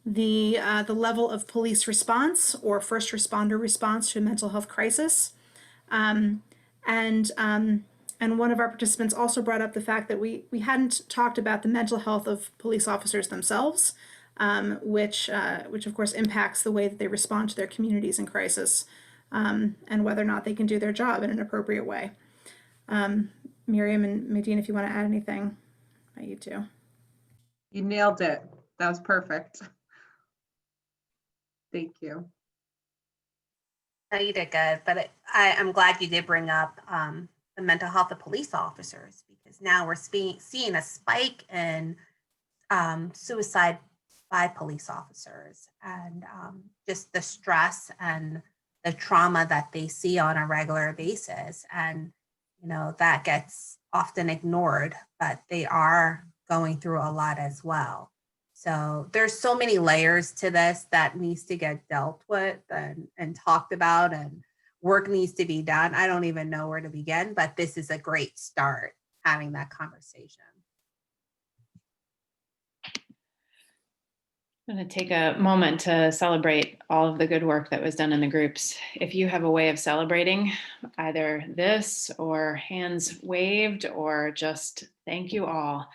The level of police response or first responder response to a mental health crisis. And one of our participants also brought up the fact that we hadn't talked about the mental health of police officers themselves, which of course impacts the way that they respond to their communities in crisis, and whether or not they can do their job in an appropriate way. Miriam and Medine, if you want to add anything, I you too. You nailed it. That was perfect. Thank you. No, you did good, but I'm glad you did bring up the mental health of police officers, because now we're seeing a spike in suicide by police officers, and just the stress and the trauma that they see on a regular basis. And, you know, that gets often ignored, but they are going through a lot as well. So there's so many layers to this that needs to get dealt with and talked about, and work needs to be done. I don't even know where to begin, but this is a great start, having that conversation. I'm going to take a moment to celebrate all of the good work that was done in the groups. If you have a way of celebrating either this or hands waved or just thank you all.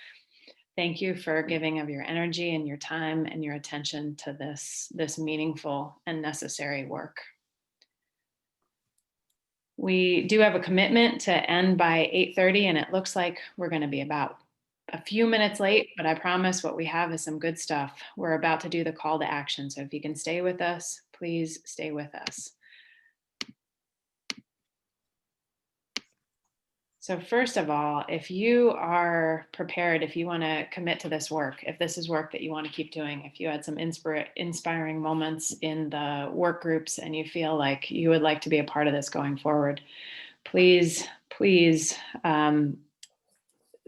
Thank you for giving of your energy and your time and your attention to this meaningful and necessary work. We do have a commitment to end by 8:30, and it looks like we're going to be about a few minutes late, but I promise what we have is some good stuff. We're about to do the call to action, so if you can stay with us, please stay with us. So first of all, if you are prepared, if you want to commit to this work, if this is work that you want to keep doing, if you had some inspiring moments in the work groups and you feel like you would like to be a part of this going forward, please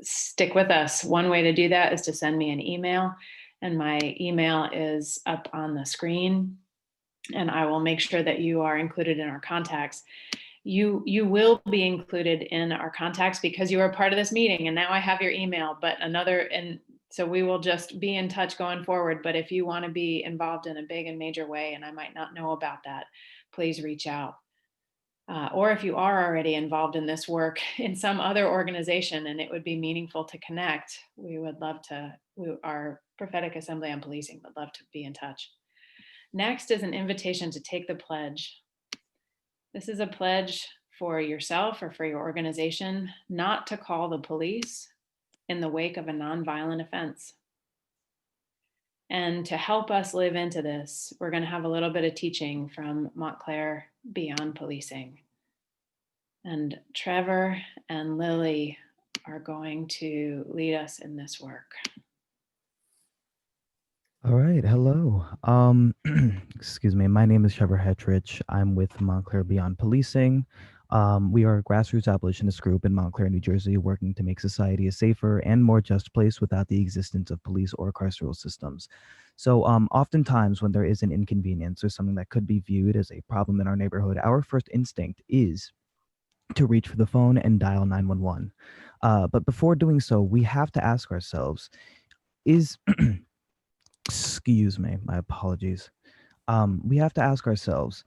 stick with us. One way to do that is to send me an email, and my email is up on the screen, and I will make sure that you are included in our contacts. You will be included in our contacts because you are part of this meeting, and now I have your email, and so we will just be in touch going forward. But if you want to be involved in a big and major way, and I might not know about that, please reach out. Or if you are already involved in this work in some other organization and it would be meaningful to connect, we would love to, our Prophetic Assembly on Policing would love to be in touch. Next is an invitation to take the pledge. This is a pledge for yourself or for your organization not to call the police in the wake of a nonviolent offense. And to help us live into this, we're going to have a little bit of teaching from Montclair Beyond Policing. And Trevor and Lily are going to lead us in this work. All right, hello. Excuse me. My name is Trevor Hetrich. I'm with Montclair Beyond Policing. We are a grassroots abolitionist group in Montclair, New Jersey, working to make society a safer and more just place without the existence of police or carceral systems. So oftentimes when there is an inconvenience or something that could be viewed as a problem in our neighborhood, our first instinct is to reach for the phone and dial 911. But before doing so, we have to ask ourselves, excuse me, my apologies. We have to ask ourselves,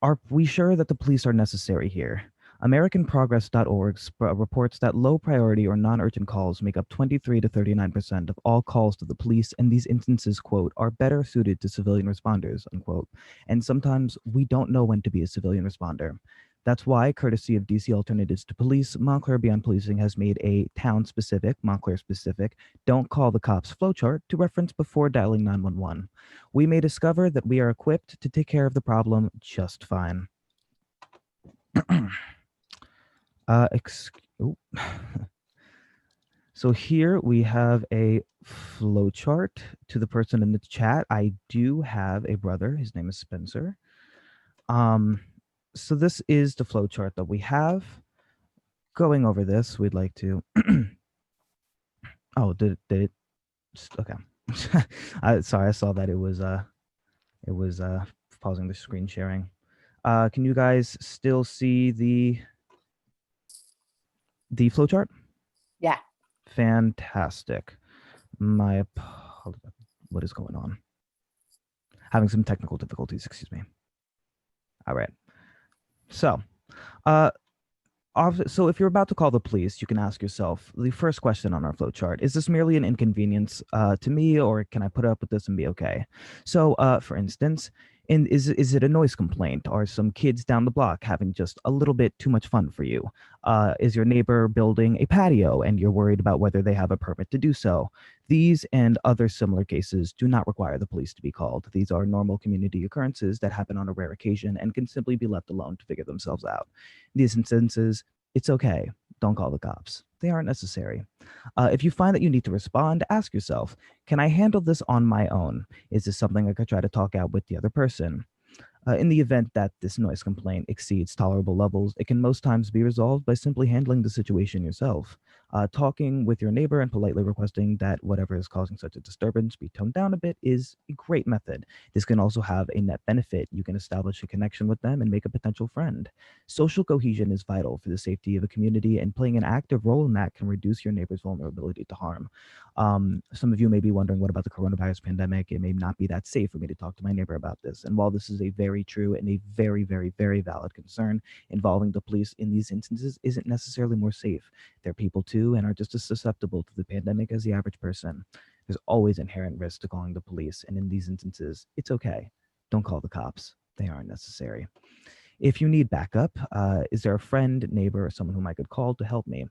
are we sure that the police are necessary here? AmericanProgress.org reports that low priority or non-urgent calls make up 23 to 39% of all calls to the police, and these instances, quote, are better suited to civilian responders, unquote. And sometimes we don't know when to be a civilian responder. That's why, courtesy of DC Alternatives to Police, Montclair Beyond Policing has made a town-specific, Montclair-specific, don't call the cops flowchart to reference before dialing 911. We may discover that we are equipped to take care of the problem just fine. So here we have a flowchart to the person in the chat. I do have a brother. His name is Spencer. So this is the flowchart that we have. Going over this, we'd like to. Oh, did it? Okay. Sorry, I saw that it was pausing the screen sharing. Can you guys still see the flowchart? Yeah. Fantastic. My apologies. What is going on? Having some technical difficulties, excuse me. All right. So, so if you're about to call the police, you can ask yourself the first question on our flowchart: is this merely an inconvenience to me, or can I put up with this and be okay? So, for instance, is it a noise complaint? Are some kids down the block having just a little bit too much fun for you? Is your neighbor building a patio and you're worried about whether they have a permit to do so? These and other similar cases do not require the police to be called. These are normal community occurrences that happen on a rare occasion and can simply be left alone to figure themselves out. In these instances, it's okay. Don't call the cops. They aren't necessary. If you find that you need to respond, ask yourself, can I handle this on my own? Is this something I could try to talk out with the other person? In the event that this noise complaint exceeds tolerable levels, it can most times be resolved by simply handling the situation yourself. Talking with your neighbor and politely requesting that whatever is causing such a disturbance be toned down a bit is a great method. This can also have a net benefit. You can establish a connection with them and make a potential friend. Social cohesion is vital for the safety of a community, and playing an active role in that can reduce your neighbor's vulnerability to harm. Some of you may be wondering, what about the coronavirus pandemic? It may not be that safe for me to talk to my neighbor about this. And while this is a very true and a very, very, very valid concern, involving the police in these instances isn't necessarily more safe. They're people too and are just as susceptible to the pandemic as the average person. There's always inherent risk to calling the police, and in these instances, it's okay. Don't call the cops. They aren't necessary. If you need backup, is there a friend, neighbor, or someone whom I could call to help me?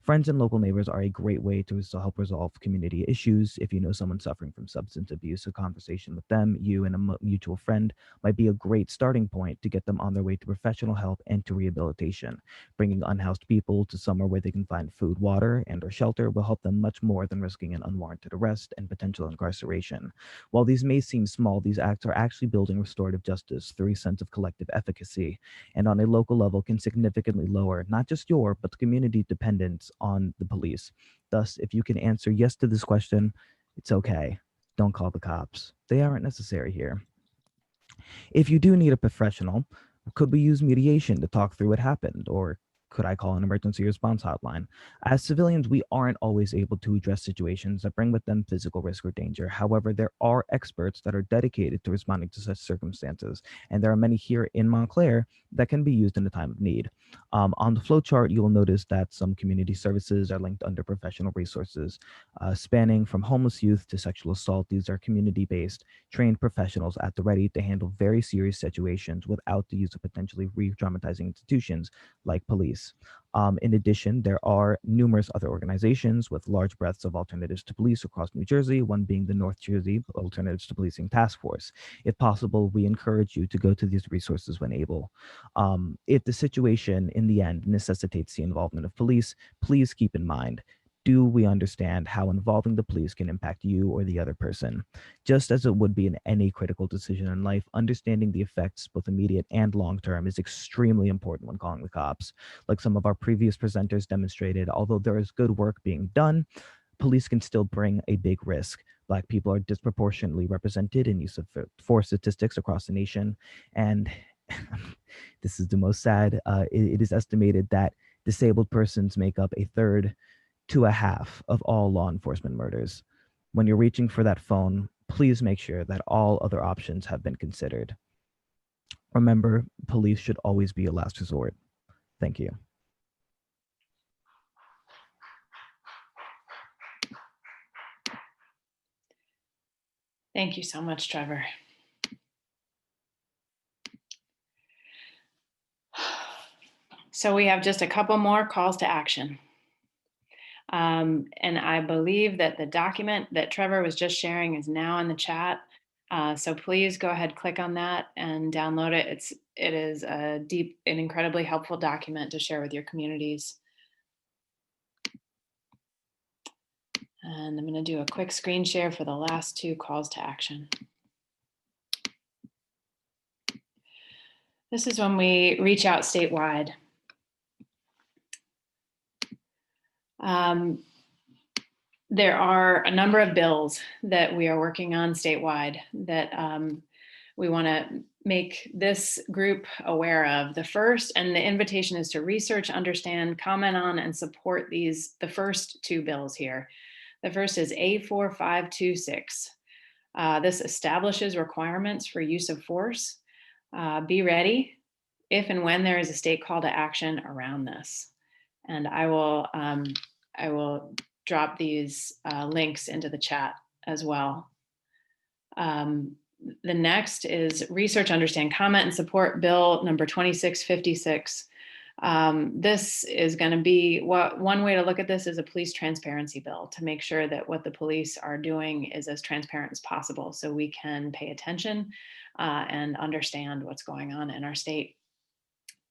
Friends and local neighbors are a great way to help resolve community issues. If you know someone suffering from substance abuse, a conversation with them, you and a mutual friend, might be a great starting point to get them on their way to professional help and to rehabilitation. Bringing unhoused people to somewhere where they can find food, water, and/or shelter will help them much more than risking an unwarranted arrest and potential incarceration. While these may seem small, these acts are actually building restorative justice through a sense of collective efficacy, and on a local level can significantly lower not just your, but the community dependence on the police. Thus, if you can answer yes to this question, it's okay. Don't call the cops. They aren't necessary here. If you do need a professional, could we use mediation to talk through what happened? Or could I call an emergency response hotline? As civilians, we aren't always able to address situations that bring with them physical risk or danger. However, there are experts that are dedicated to responding to such circumstances, and there are many here in Montclair that can be used in a time of need. On the flowchart, you will notice that some community services are linked under professional resources, spanning from homeless youth to sexual assault. These are community-based, trained professionals at the ready to handle very serious situations without the use of potentially re-traumatizing institutions like police. police. In addition, there are numerous other organizations with large breadths of alternatives to police across New Jersey, one being the North Jersey Alternatives to Policing Task Force. If possible, we encourage you to go to these resources when able. If the situation in the end necessitates the involvement of police, please keep in mind, do we understand how involving the police can impact you or the other person? Just as it would be in any critical decision in life, understanding the effects, both immediate and long-term, is extremely important when calling the cops. Like some of our previous presenters demonstrated, although there is good work being done, police can still bring a big risk. Black people are disproportionately represented in use of force statistics across the nation. And this is the most sad, it is estimated that disabled persons make up a third to a half of all law enforcement murders. When you're reaching for that phone, please make sure that all other options have been considered. Remember, police should always be a last resort. Thank you. Thank you so much, Trevor. So we have just a couple more calls to action. And I believe that the document that Trevor was just sharing is now in the chat. So please go ahead, click on that and download it. It is a deep and incredibly helpful document to share with your communities. And I'm going to do a quick screen share for the last two calls to action. This is when we reach out statewide. There are a number of bills that we are working on statewide that we want to make this group aware of. The first, and the invitation is to research, understand, comment on, and support the first two bills here. The first is A4526. This establishes requirements for use of force. Be ready if and when there is a state call to action around this. And I will drop these links into the chat as well. The next is Research, Understand, Comment, and Support Bill number 2656. This is going to be one way to look at this is a police transparency bill to make sure that what the police are doing is as transparent as possible so we can pay attention and understand what's going on in our state.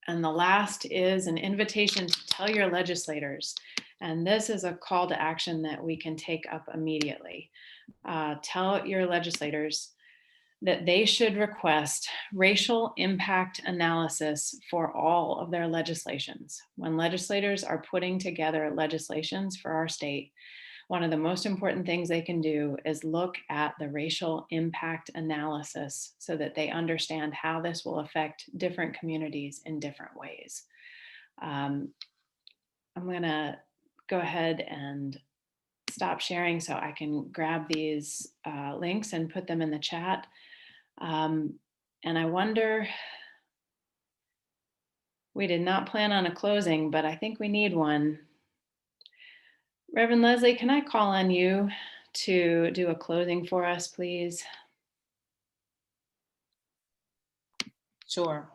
And the last is an invitation to tell your legislators. And this is a call to action that we can take up immediately. Tell your legislators that they should request racial impact analysis for all of their legislations. When legislators are putting together legislations for our state, one of the most important things they can do is look at the racial impact analysis so that they understand how this will affect different communities in different ways. I'm gonna go ahead and stop sharing so I can grab these links and put them in the chat. And I wonder, we did not plan on a closing, but I think we need one. Reverend Leslie, can I call on you to do a closing for us, please? Sure.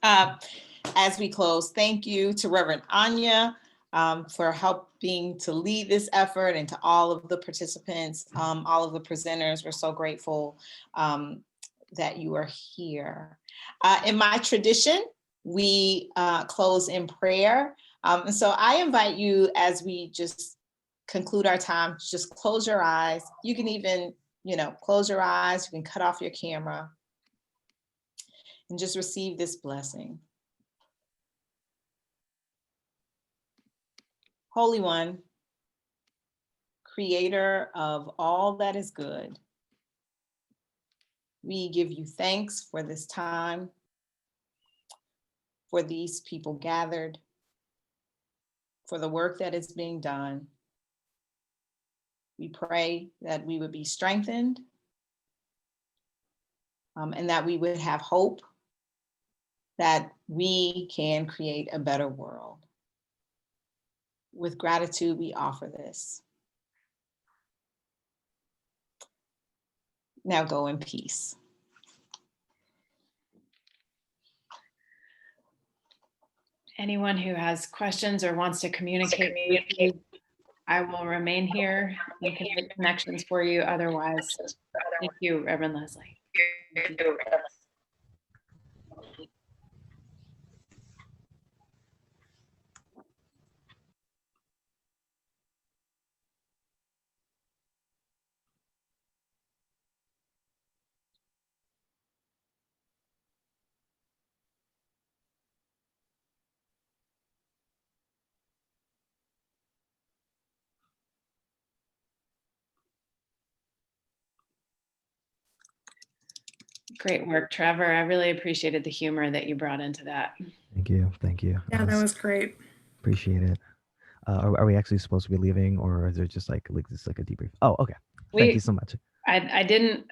As we close, thank you to Reverend Anya for helping to lead this effort, and to all of the participants, all of the presenters. We're so grateful that you are here. In my tradition, we close in prayer. And so I invite you, as we just conclude our time, just close your eyes. You can even, close your eyes. You can cut off your camera and just receive this blessing. Holy One, Creator of all that is good, we give you thanks for this time, for these people gathered, for the work that is being done. We pray that we would be strengthened and that we would have hope that we can create a better world. With gratitude, we offer this. Now go in peace. anyone who has questions or wants to communicate with you, I will remain here and can make connections for you otherwise. Thank you, Reverend Leslie. Thank you. Great work, Trevor. I really appreciated the humor that you brought into that. Thank you. Thank you. Yeah, that was great. Appreciate it. Are we actually supposed to be leaving, or is there just like this like a debrief? Oh, okay. Thank you so much. I didn't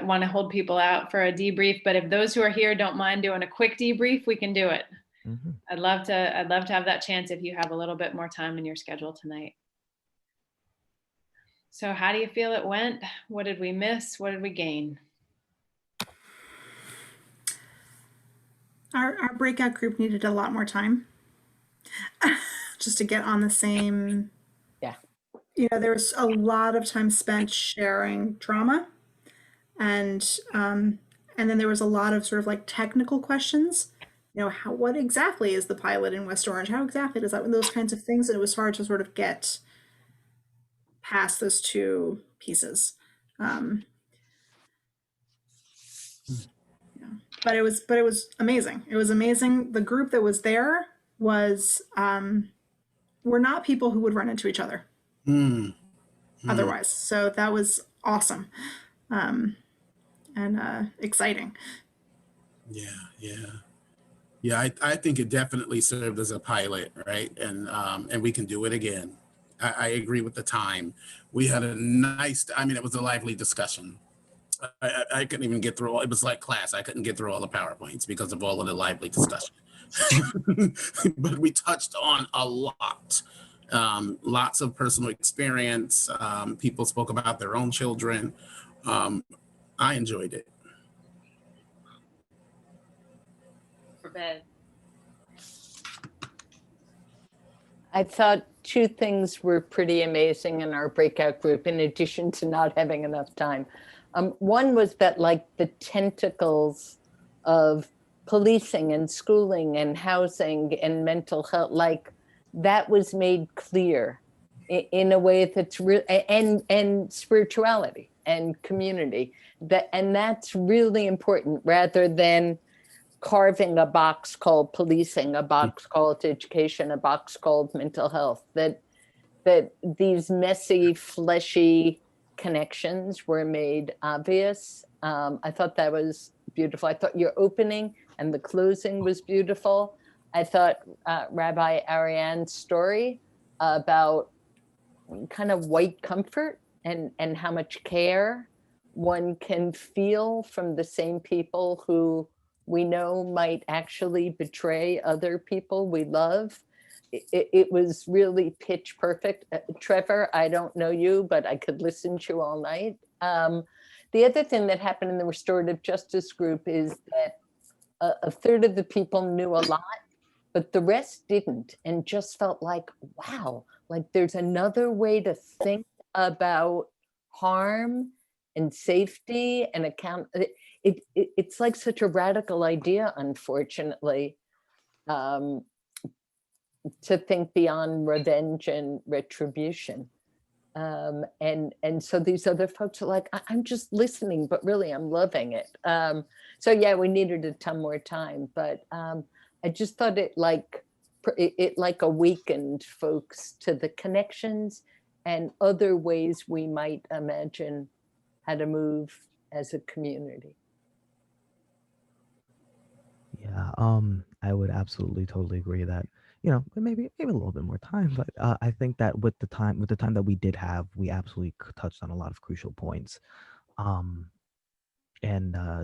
want to hold people out for a debrief, but if those who are here don't mind doing a quick debrief, we can do it. Mm-hmm. I'd love to have that chance if you have a little bit more time in your schedule tonight. So how do you feel it went? What did we miss? What did we gain? Our breakout group needed a lot more time just to get on the same. Yeah. You know, there was a lot of time spent sharing trauma, and then there was a lot of sort of like technical questions. You know, what exactly is the pilot in West Orange? How exactly does that, those kinds of things? And it was hard to sort of get past those two pieces. But it was amazing. It was amazing. The group that was there were not people who would run into each other otherwise. So that was awesome and exciting. Yeah, I think it definitely served as a pilot, right? And we can do it again. I agree with the time. We had a nice, it was a lively discussion. I couldn't even get through it was like class. I couldn't get through all the PowerPoints because of all of the lively discussion. But we touched on a lot. Lots of personal experience. People spoke about their own children. I enjoyed it. For bed. I thought two things were pretty amazing in our breakout group, in addition to not having enough time. One was that like the tentacles of policing and schooling and housing and mental health, like that was made clear in a way that's real, and spirituality and community, and that's really important, rather than carving a box called policing, a box called education, a box called mental health, that these messy, fleshy connections were made obvious. I thought that was beautiful. I thought your opening and the closing was beautiful. I thought Rabbi Ariane's story about kind of white comfort and how much care one can feel from the same people who we know might actually betray other people we love. It was really pitch perfect. Trevor, I don't know you, but I could listen to you all night. The other thing that happened in the Restorative Justice group is that a third of the people knew a lot, but the rest didn't, and just felt like, wow, like there's another way to think about harm and safety and account. It's like such a radical idea, unfortunately, to think beyond revenge and retribution. And so these other folks are like, I'm just listening, but really I'm loving it. So yeah, we needed a ton more time, but I just thought it like awakened folks to the connections and other ways we might imagine how to move as a community. Yeah, I would absolutely totally agree that, maybe a little bit more time, but I think that with the time that we did have, we absolutely touched on a lot of crucial points. And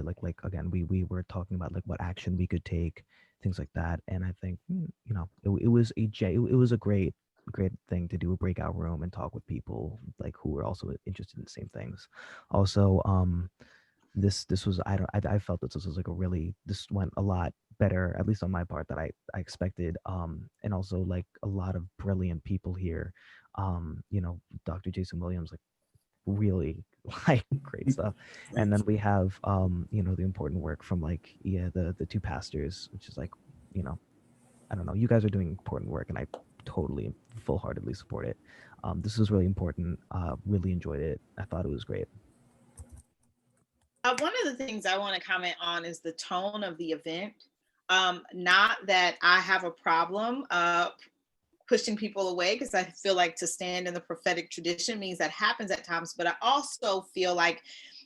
like again, we were talking about like what action we could take, things like that. And I think it was a great thing to do a breakout room and talk with people like who were also interested in the same things. Also, this was I felt that this was like this went a lot better, at least on my part, that I expected. And also like a lot of brilliant people here. You know, Dr. Jason Williams, like really like great stuff. And then we have you know, the important work from like the two pastors, which is like, you know, I don't know, you guys are doing important work and I totally full-heartedly support it. This was really important. Really enjoyed it. I thought it was great. One of the things I want to comment on is the tone of the event. Not that I have a problem pushing people away, because I feel like to stand in the prophetic tradition means that happens at times, but I also feel like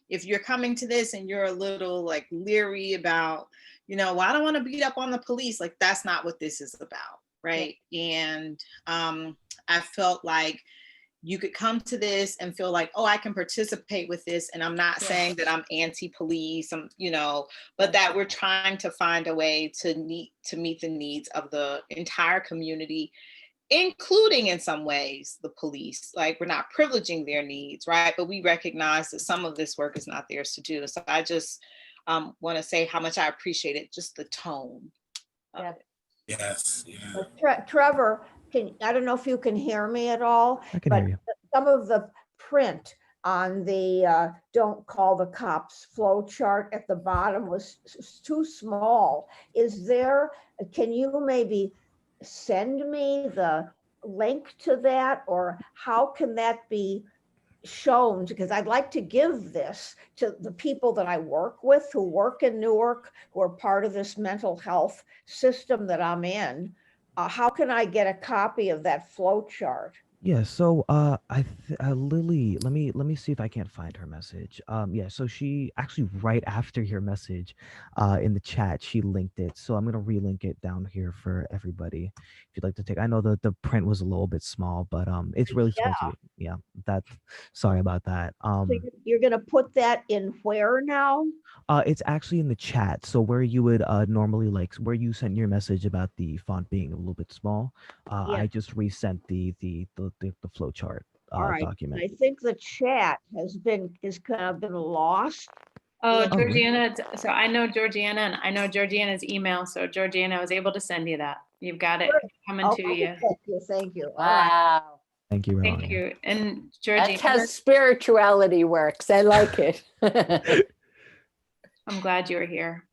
if you're coming to this and you're a little like leery about, you know, well, I don't want to beat up on the police, like that's not what this is about, right? And I felt like you could come to this and feel like, oh, I can participate with this. And I'm not saying that I'm anti-police, you know, but that we're trying to find a way to meet the needs of the entire community, including in some ways the police. Like, we're not privileging their needs, right? But we recognize that some of this work is not theirs to do. So I just want to say how much I appreciate it, just the tone of it. Yes. Yeah. Trevor, I don't know if you can hear me at all, I can but hear you. some of the print on the don't call the cops flow chart at the bottom was too small. Can you maybe send me the link to that, or how can that be shown? Because I'd like to give this to the people that I work with, who work in Newark, who are part of this mental health system that I'm in. How can I get a copy of that flow chart? Yeah, so Lily, let me see if I can't find her message. Yeah, so she actually, right after your message in the chat, she linked it. So I'm gonna relink it down here for everybody if you'd like to take. I know that the print was a little bit small, but it's really supposed to be. Yeah, sorry about that. So you're gonna put that in where now? It's actually in the chat. So where you would normally, like where you sent your message about the font being a little bit small, I just resent the flow chart All right. document. I think the chat has kind of been lost. Oh, Georgiana. So I know Georgiana, and I know Georgiana's email. So Georgiana, I was able to send you that. You've got it coming to you. Thank you. Wow. Thank you, Thank you. And Georgiana, that's how spirituality works. I like it. I'm glad you were here.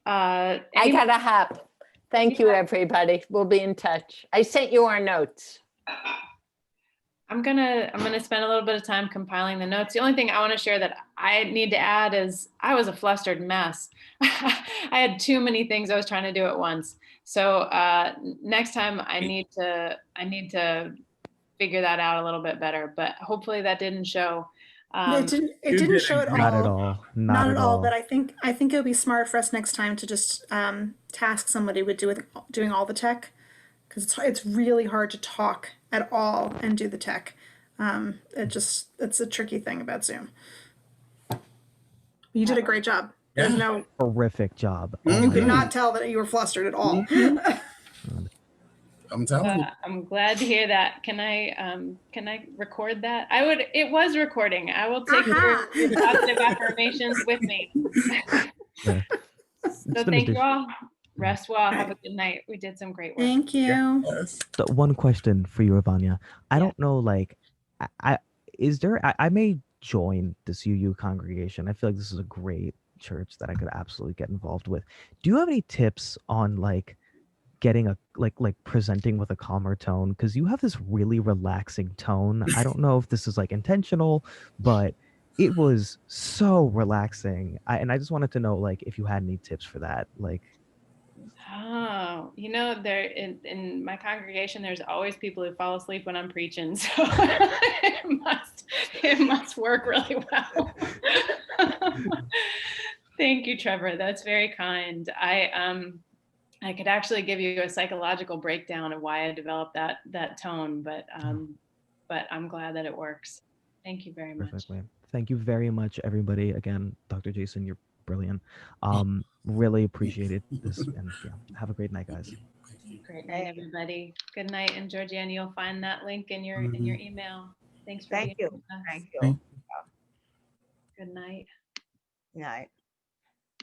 I got a hop. Thank you, everybody. We'll be in touch. I sent you our notes. I'm gonna spend a little bit of time compiling the notes. The only thing I want to share that I need to add is I was a flustered mess. I had too many things I was trying to do at once. So next time I need to figure that out a little bit better. But hopefully that didn't show. It didn't show at all. Not at all. Not at all. But I think it would be smart for us next time to just task somebody with doing all the tech, because it's really hard to talk at all and do the tech. It's a tricky thing about Zoom. You did a great job. Yeah. There's no horrific job. You could not tell that you were flustered at all. I'm telling you. I'm glad to hear that. Can I record that? It was recording. I will take your positive affirmations with me. Yeah. So thank you all. Rest well. Have a good night. We did some great work. Thank you. So one question for you, Ivania. I don't know, like, I may join this UU congregation. I feel like this is a great church that I could absolutely get involved with. Do you have any tips on like getting a like presenting with a calmer tone? Because you have this really relaxing tone. I don't know if this is like intentional, but it was so relaxing. And I just wanted to know, like, if you had any tips for that, like. Oh, there in my congregation, there's always people who fall asleep when I'm preaching, so it must work really well. Thank you, Trevor. That's very kind. I could actually give you a psychological breakdown of why I developed that tone, but I'm glad that it works. Thank you very much. Perfectly. Thank you very much, everybody. Again, Dr. Jason, you're brilliant. Really appreciated this, and yeah, have a great night, guys. Great night, everybody. Good night, and Georgiana, you'll find that link in your email. Thanks for being with us. Thank you. Good night. Night.